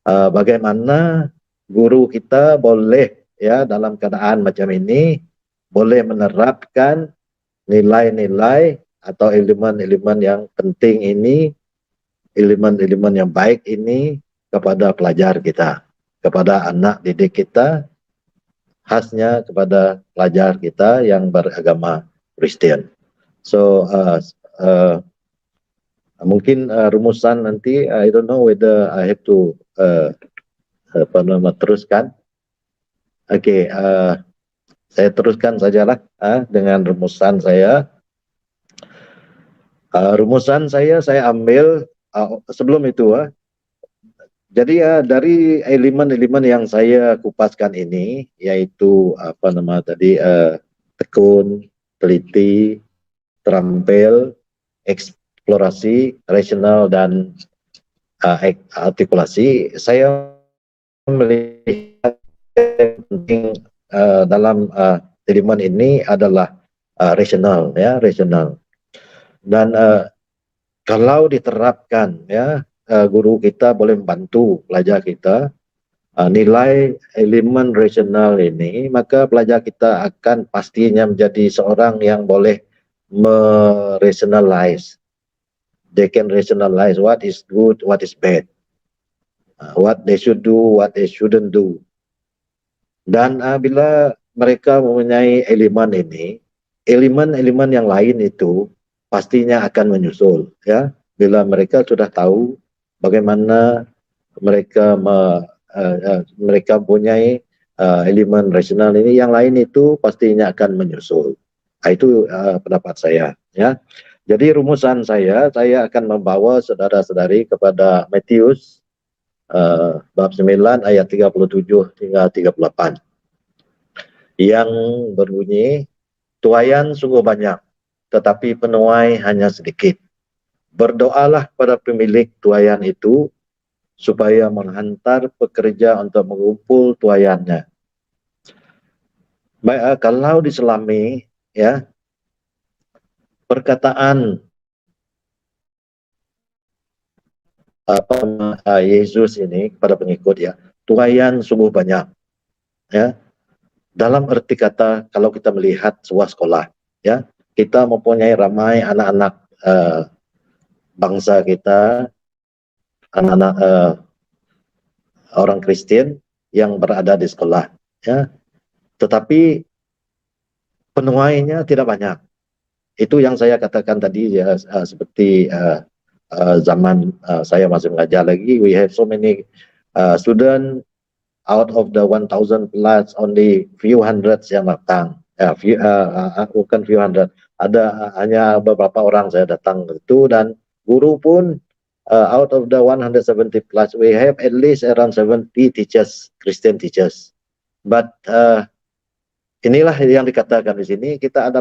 Bagaimana guru kita boleh, ya, dalam keadaan macam ini boleh menerapkan nilai-nilai atau elemen-elemen yang penting ini, elemen-elemen yang baik ini kepada pelajar kita, kepada anak didik kita, khasnya kepada pelajar kita yang beragama Kristen. So mungkin rumusan nanti, I don't know whether I have to teruskan. Oke, saya teruskan sajalah dengan rumusan saya. Rumusan saya ambil sebelum itu. Jadi dari elemen-elemen yang saya kupaskan ini, yaitu tekun, teliti, terampil, eksplorasi, rasional, dan artikulasi, saya melihat penting dalam elemen ini adalah rasional, ya, rasional. Dan kalau diterapkan, ya, guru kita boleh membantu pelajar kita nilai elemen rasional ini, maka pelajar kita akan pastinya menjadi seorang yang boleh merationalize. They can rationalize what is good, what is bad, what they should do, what they shouldn't do. Dan bila mereka mempunyai elemen ini, elemen-elemen yang lain itu pastinya akan menyusul, ya. Bila mereka sudah tahu bagaimana mereka mempunyai elemen rasional ini, yang lain itu pastinya akan menyusul. Itu pendapat saya, ya. Jadi rumusan saya akan membawa saudara-saudari kepada Matius bab 9 ayat 37 hingga 38 yang berbunyi, tuaian sungguh banyak, tetapi penuai hanya sedikit. Berdoalah pada pemilik tuaian itu supaya menghantar pekerja untuk mengumpul tuaiannya. Baik, kalau diselami, ya, perkataan Yesus ini kepada pengikut, ya, tuaian sungguh banyak, ya, dalam arti kata kalau kita melihat sebuah sekolah, ya, kita mempunyai ramai anak-anak bangsa kita, anak-anak orang Kristen yang berada di sekolah, ya. Tetapi penuainya tidak banyak. Itu yang saya katakan tadi, ya, seperti zaman saya masih mengajar lagi, we have so many student out of the 1,000 plus, only few hundreds yang datang. Bukan few hundred, ada hanya beberapa orang saya datang itu, dan guru pun out of the 170 plus, we have at least around 70 teachers, Christian teachers. But inilah yang dikatakan di sini, kita ada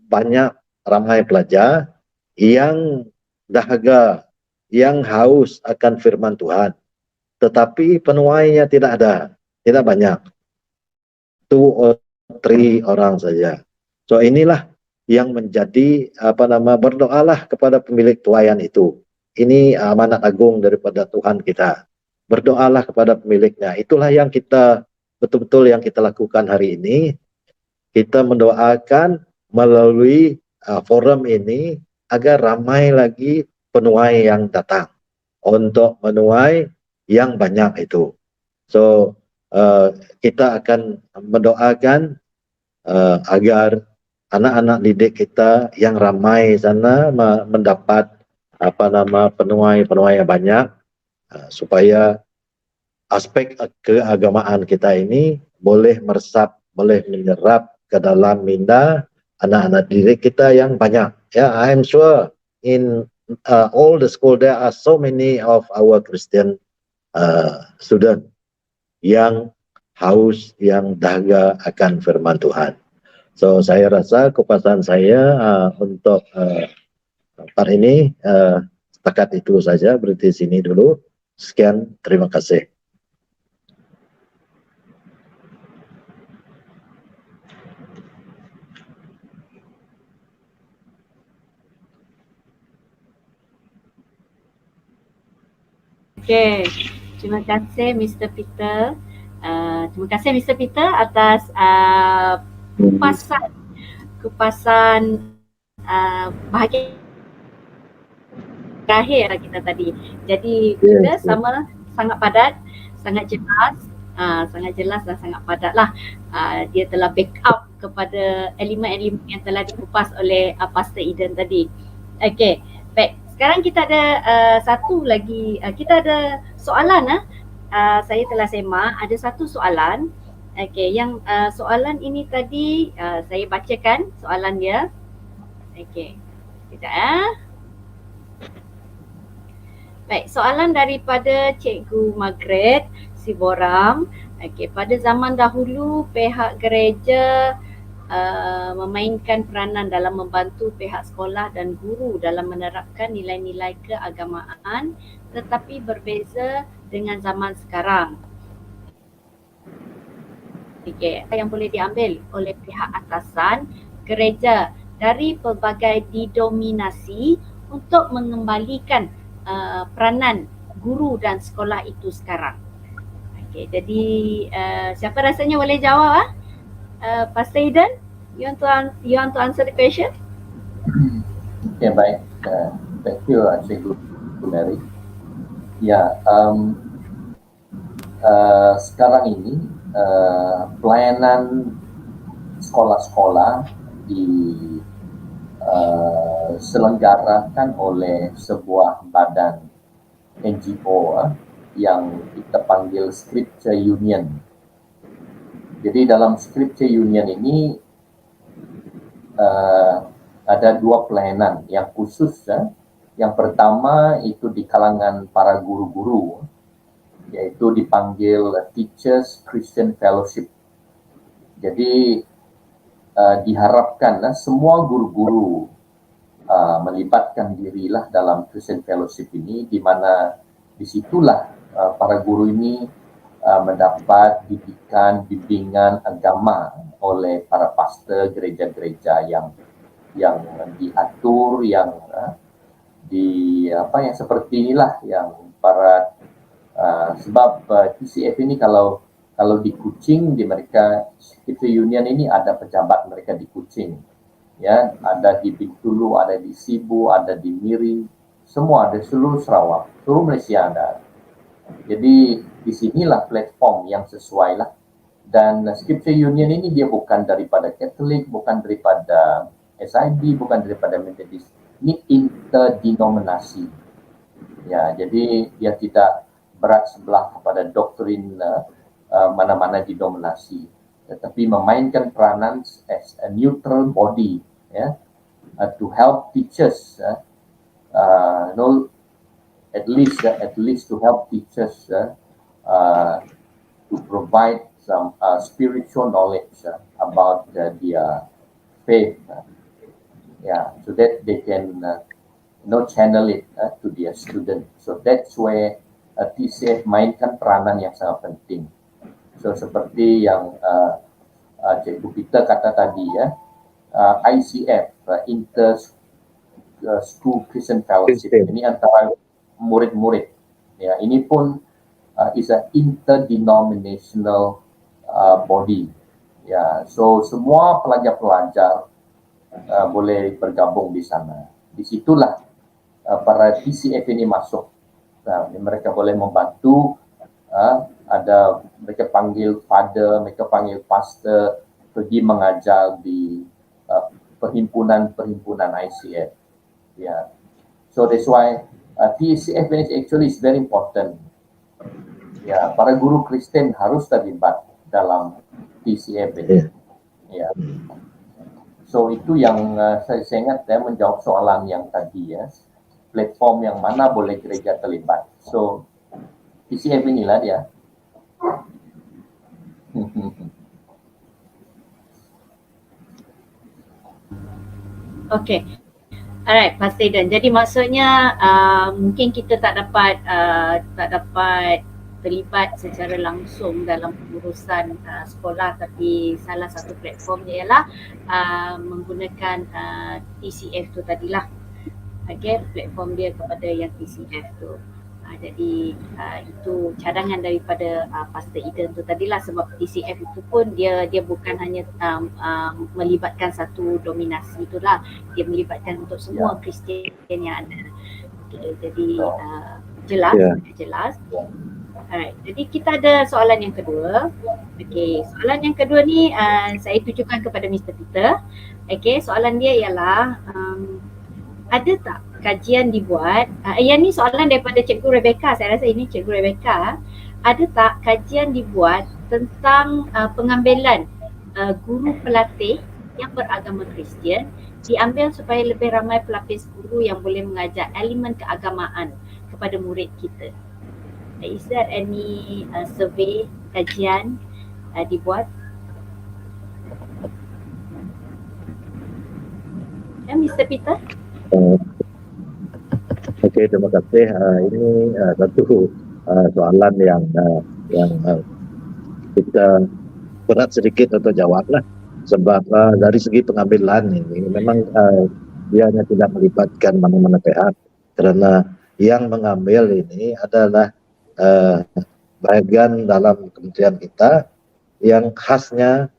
banyak ramai pelajar yang dahaga, yang haus akan firman Tuhan, tetapi penuainya tidak ada, tidak banyak, 2 or 3 orang saja. So inilah yang menjadi berdoalah kepada pemilik tuaian itu. Ini amanat agung daripada Tuhan kita. Berdoalah kepada pemiliknya. Itulah yang kita betul-betul yang kita lakukan hari ini. Kita mendoakan melalui forum ini agar ramai lagi penuai yang datang untuk menuai yang banyak itu. So kita akan mendoakan agar anak-anak didik kita yang ramai sana mendapat penuai yang banyak, supaya aspek keagamaan kita ini boleh meresap, boleh menyerap ke dalam minda anak-anak didik kita yang banyak. Ya, I am sure in all the school there are so many of our Christian student yang haus, yang dahaga akan firman Tuhan. So saya rasa kepuasan saya untuk part ini setakat itu saja, berhenti sini dulu. Sekian, terima kasih. Okey, terima kasih Mr. Peter. Terima kasih Mr. Peter atas kupasan bahagian terakhir kita tadi. Jadi kita sama sangat padat, sangat jelas dan sangat padat lah. Dia telah backup kepada elemen-elemen yang telah dikupas oleh Pastor Eden tadi. Okey, baik. Sekarang kita ada satu lagi, kita ada soalan. Saya telah semak, ada satu soalan. Okey, yang soalan ini tadi saya bacakan soalan dia. Okey, sekejap. Baik, soalan daripada Cikgu Margaret Siboram. Okey, pada zaman dahulu pihak gereja memainkan peranan dalam membantu pihak sekolah dan guru dalam menerapkan nilai-nilai keagamaan, tetapi berbeza dengan zaman sekarang. Okey, yang boleh diambil oleh pihak atasan gereja dari pelbagai didominasi untuk mengembalikan peranan guru dan sekolah itu sekarang. Okey, jadi siapa rasanya boleh jawab? Pastor Eden, you want to answer the question? Ya, baik. Thank you, Cikgu Mary. Ya, sekarang ini pelayanan sekolah-sekolah diselenggarakan oleh sebuah badan NGO yang kita panggil Scripture Union. Jadi dalam Scripture Union ini ada 2 pelayanan yang khusus. Yang pertama itu di kalangan para guru-guru, yaitu dipanggil Teachers Christian Fellowship. Jadi diharapkan semua guru-guru melibatkan dirilah dalam Christian Fellowship ini, di mana disitulah para guru ini mendapat bimbingan agama oleh para pastor gereja-gereja yang diatur, yang seperti inilah, yang para sebab TCF ini kalau di Kuching, di mereka itu union ini ada pejabat mereka di Kuching, ya, ada di Bintulu, ada di Sibu, ada di Miri, semua di seluruh Sarawak, seluruh Malaysia ada. Jadi disinilah platform yang sesuai lah. Dan Scripture Union ini dia bukan daripada Katolik, bukan daripada SIB, bukan daripada Methodist. Ini interdenominasi. Ya, jadi dia tidak berat sebelah kepada doktrin mana-mana denominasi, tetapi memainkan peranan as a neutral body, ya, to help teachers, at least to help teachers to provide some spiritual knowledge about their faith, so that they can channel it to their student. So that's where TCF mainkan peranan yang sangat penting. So seperti yang Cikgu Peter kata tadi, ICF, Inter School Christian Fellowship, ini antara murid-murid. Ya, ini pun is a interdenominational body. Ya, so semua pelajar-pelajar boleh bergabung di sana. Disitulah para TCF ini masuk. Mereka boleh membantu. Ada mereka panggil father, mereka panggil pastor, pergi mengajar di perhimpunan ICF. Yeah. So that's why TCF actually is very important. Ya, para guru Kristen harus terlibat dalam TCF ini. Ya. So itu yang saya ingat menjawab soalan yang tadi, ya. Platform yang mana boleh gereja terlibat. So TCF inilah dia. Okay. Alright, Pastor Eden. Jadi maksudnya mungkin kita tak dapat terlibat secara langsung dalam pengurusan sekolah, tapi salah satu platformnya ialah menggunakan TCF tu tadilah. Okay, platform dia kepada yang TCF tu. Jadi itu cadangan daripada Pastor Eden tu tadilah, sebab TCF itu pun dia bukan hanya melibatkan satu dominasi itulah, dia melibatkan untuk semua Kristian yang ada. Okay, jadi jelas. Alright, jadi kita ada soalan yang kedua. Okay, soalan yang kedua ni saya tujukan kepada Mr. Peter. Okay, soalan dia ialah ada tak kajian dibuat, yang ni soalan daripada Cikgu Rebecca, saya rasa ini Cikgu Rebecca. Ada tak kajian dibuat tentang pengambilan guru pelatih yang beragama Kristian, diambil supaya lebih ramai pelapis guru yang boleh mengajar elemen keagamaan kepada murid kita? Is there any survey, kajian dibuat? Mr. Peter? Okey, terima kasih. Ini satu soalan yang kita berat sedikit untuk jawablah, sebab dari segi pengambilan ini memang dia hanya tidak melibatkan mana-mana pihak, kerana yang mengambil ini adalah bahagian dalam kementerian kita yang khasnya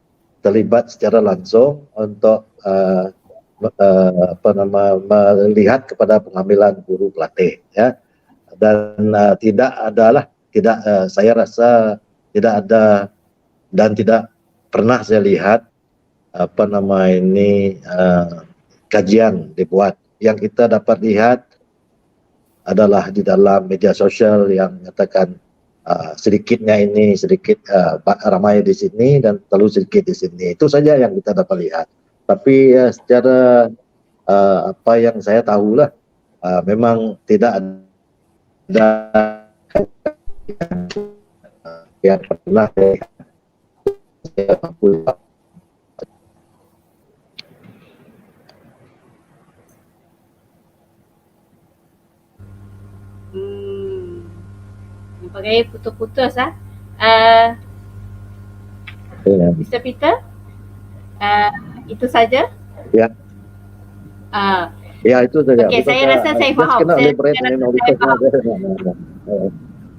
terlibat secara langsung untuk melihat kepada pengambilan guru pelatih, ya. Dan saya rasa tidak ada dan tidak pernah saya lihat kajian dibuat. Yang kita dapat lihat adalah di dalam media sosial yang menyatakan sedikit ramai di sini dan terlalu sedikit di sini. Itu saja yang kita dapat lihat. Tapi secara apa yang saya tahulah, memang tidak ada yang pernah saya mampu. Pakai putus-putus Mr. Peter, itu saja? Ya. Ya, itu saja. Okey, saya rasa saya faham.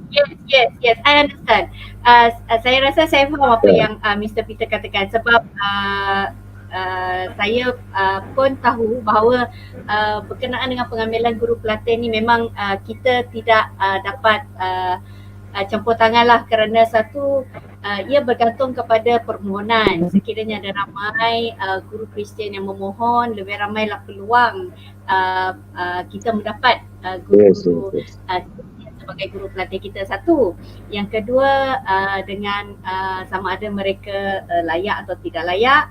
Yes, I understand. Saya rasa saya faham apa yang Mr. Peter katakan, sebab saya pun tahu bahawa berkenaan dengan pengambilan guru pelatih ni memang kita tidak dapat campur tangan lah, kerana satu ia bergantung kepada permohonan. Sekiranya ada ramai guru Kristian yang memohon, lebih ramailah peluang kita mendapat guru-guru sebagai guru pelatih kita. Satu. Yang kedua, dengan sama ada mereka layak atau tidak layak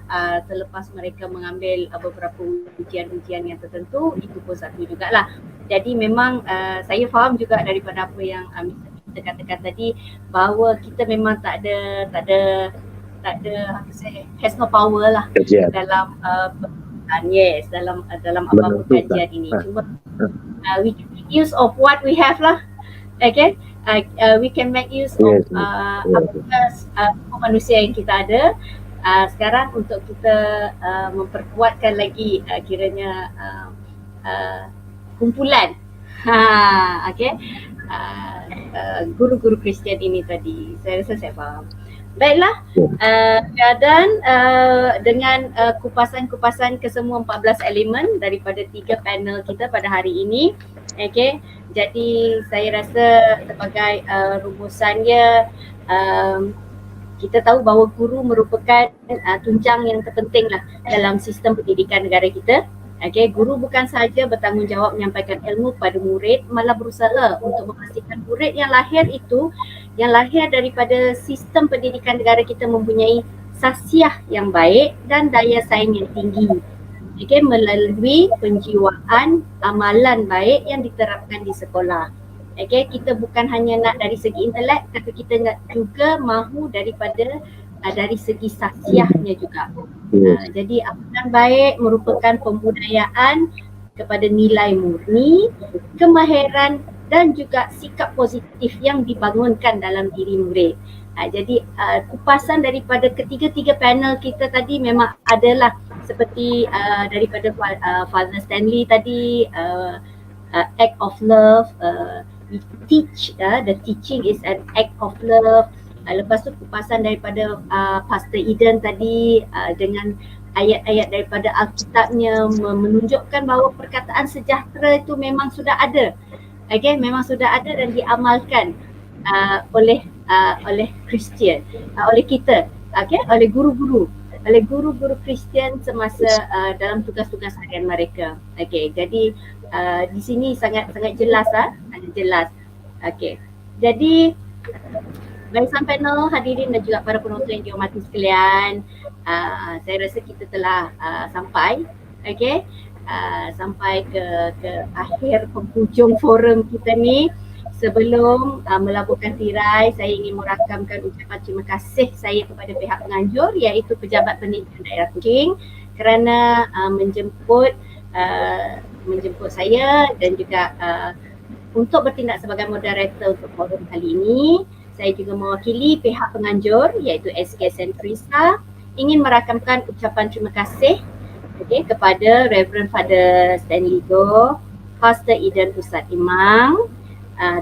selepas mereka mengambil beberapa ujian-ujian yang tertentu, itu pun satu jugalah. Jadi memang saya faham juga daripada apa yang kita katakan tadi, bahawa kita memang tak ada has no power lah dalam yes, dalam apa kajian ini. Cuma we can make use of what we have lah. Okay, we can make use of manusia yang kita ada sekarang untuk kita memperkuatkan lagi kiranya kumpulan okay, guru-guru Kristian ini tadi. Saya rasa saya faham. Baiklah, dan dengan kupasan-kupasan kesemua 14 elemen daripada 3 panel kita pada hari ini, okay, jadi saya rasa sebagai rumusannya, kita tahu bahawa guru merupakan tunjang yang terpenting lah dalam sistem pendidikan negara kita. Okay, guru bukan sahaja bertanggungjawab menyampaikan ilmu kepada murid, malah berusaha untuk memastikan murid yang lahir daripada sistem pendidikan negara kita mempunyai sasiah yang baik dan daya saing yang tinggi. Okay, melalui penjiwaan amalan baik yang diterapkan di sekolah. Okay, kita bukan hanya nak dari segi intelek, tapi kita nak juga mahu daripada dari segi sasiahnya juga. Jadi amalan baik merupakan pembudayaan kepada nilai murni, kemahiran dan juga sikap positif yang dibangunkan dalam diri murid. Jadi kupasan daripada ketiga-tiga panel kita tadi memang adalah seperti daripada Father Stanley tadi, act of love, we teach, the teaching is an act of love. Lepas tu kupasan daripada Pastor Eden tadi dengan ayat-ayat daripada Alkitabnya menunjukkan bahawa perkataan sejahtera itu memang sudah ada. Okay, memang sudah ada dan diamalkan oleh Kristian, oleh kita, okay, oleh guru-guru Kristian semasa dalam tugas-tugas harian mereka. Okay, jadi di sini sangat jelas jelas. Okay, jadi barisan panel, hadirin dan juga para penonton yang dihormati sekalian, saya rasa kita telah sampai, okay, sampai ke akhir penghujung forum kita ni. Sebelum melabuhkan tirai, saya ingin merakamkan ucapan terima kasih saya kepada pihak penganjur, iaitu Pejabat Pendidikan Daerah Kuching, kerana menjemput saya dan juga untuk bertindak sebagai moderator untuk forum kali ini. Saya juga mewakili pihak penganjur, iaitu SK Sentrisa, ingin merakamkan ucapan terima kasih kepada Reverend Father Stanley Goh, Pastor Eden Ustaz Imam,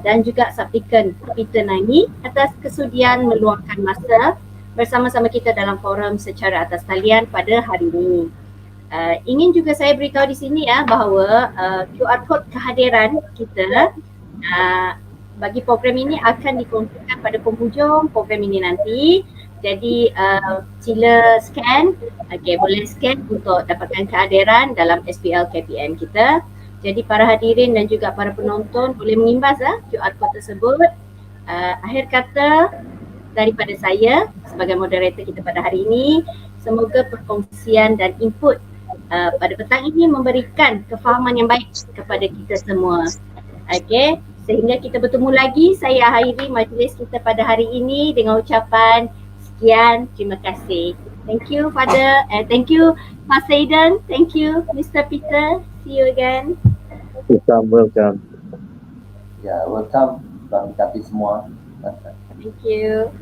dan juga Subdeacon Peter Naimi atas kesudian meluangkan masa bersama-sama kita dalam forum secara atas talian pada hari ini. Ingin juga saya beritahu di sini bahawa QR code kehadiran kita bagi program ini akan dikongsikan pada penghujung program ini nanti. Jadi sila scan, boleh scan untuk dapatkan kehadiran dalam SPL KPM kita. Jadi para hadirin dan juga para penonton boleh mengimbas QR code tersebut. Akhir kata daripada saya sebagai moderator kita pada hari ini, semoga perkongsian dan input pada petang ini memberikan kefahaman yang baik kepada kita semua. Okay, sehingga kita bertemu lagi, saya akhiri majlis kita pada hari ini dengan ucapan sekian, terima kasih. Thank you Father, thank you Pastor Eden, thank you Mr. Peter, see you again. Welcome. Ya, welcome. Terima kasih semua. Thank you.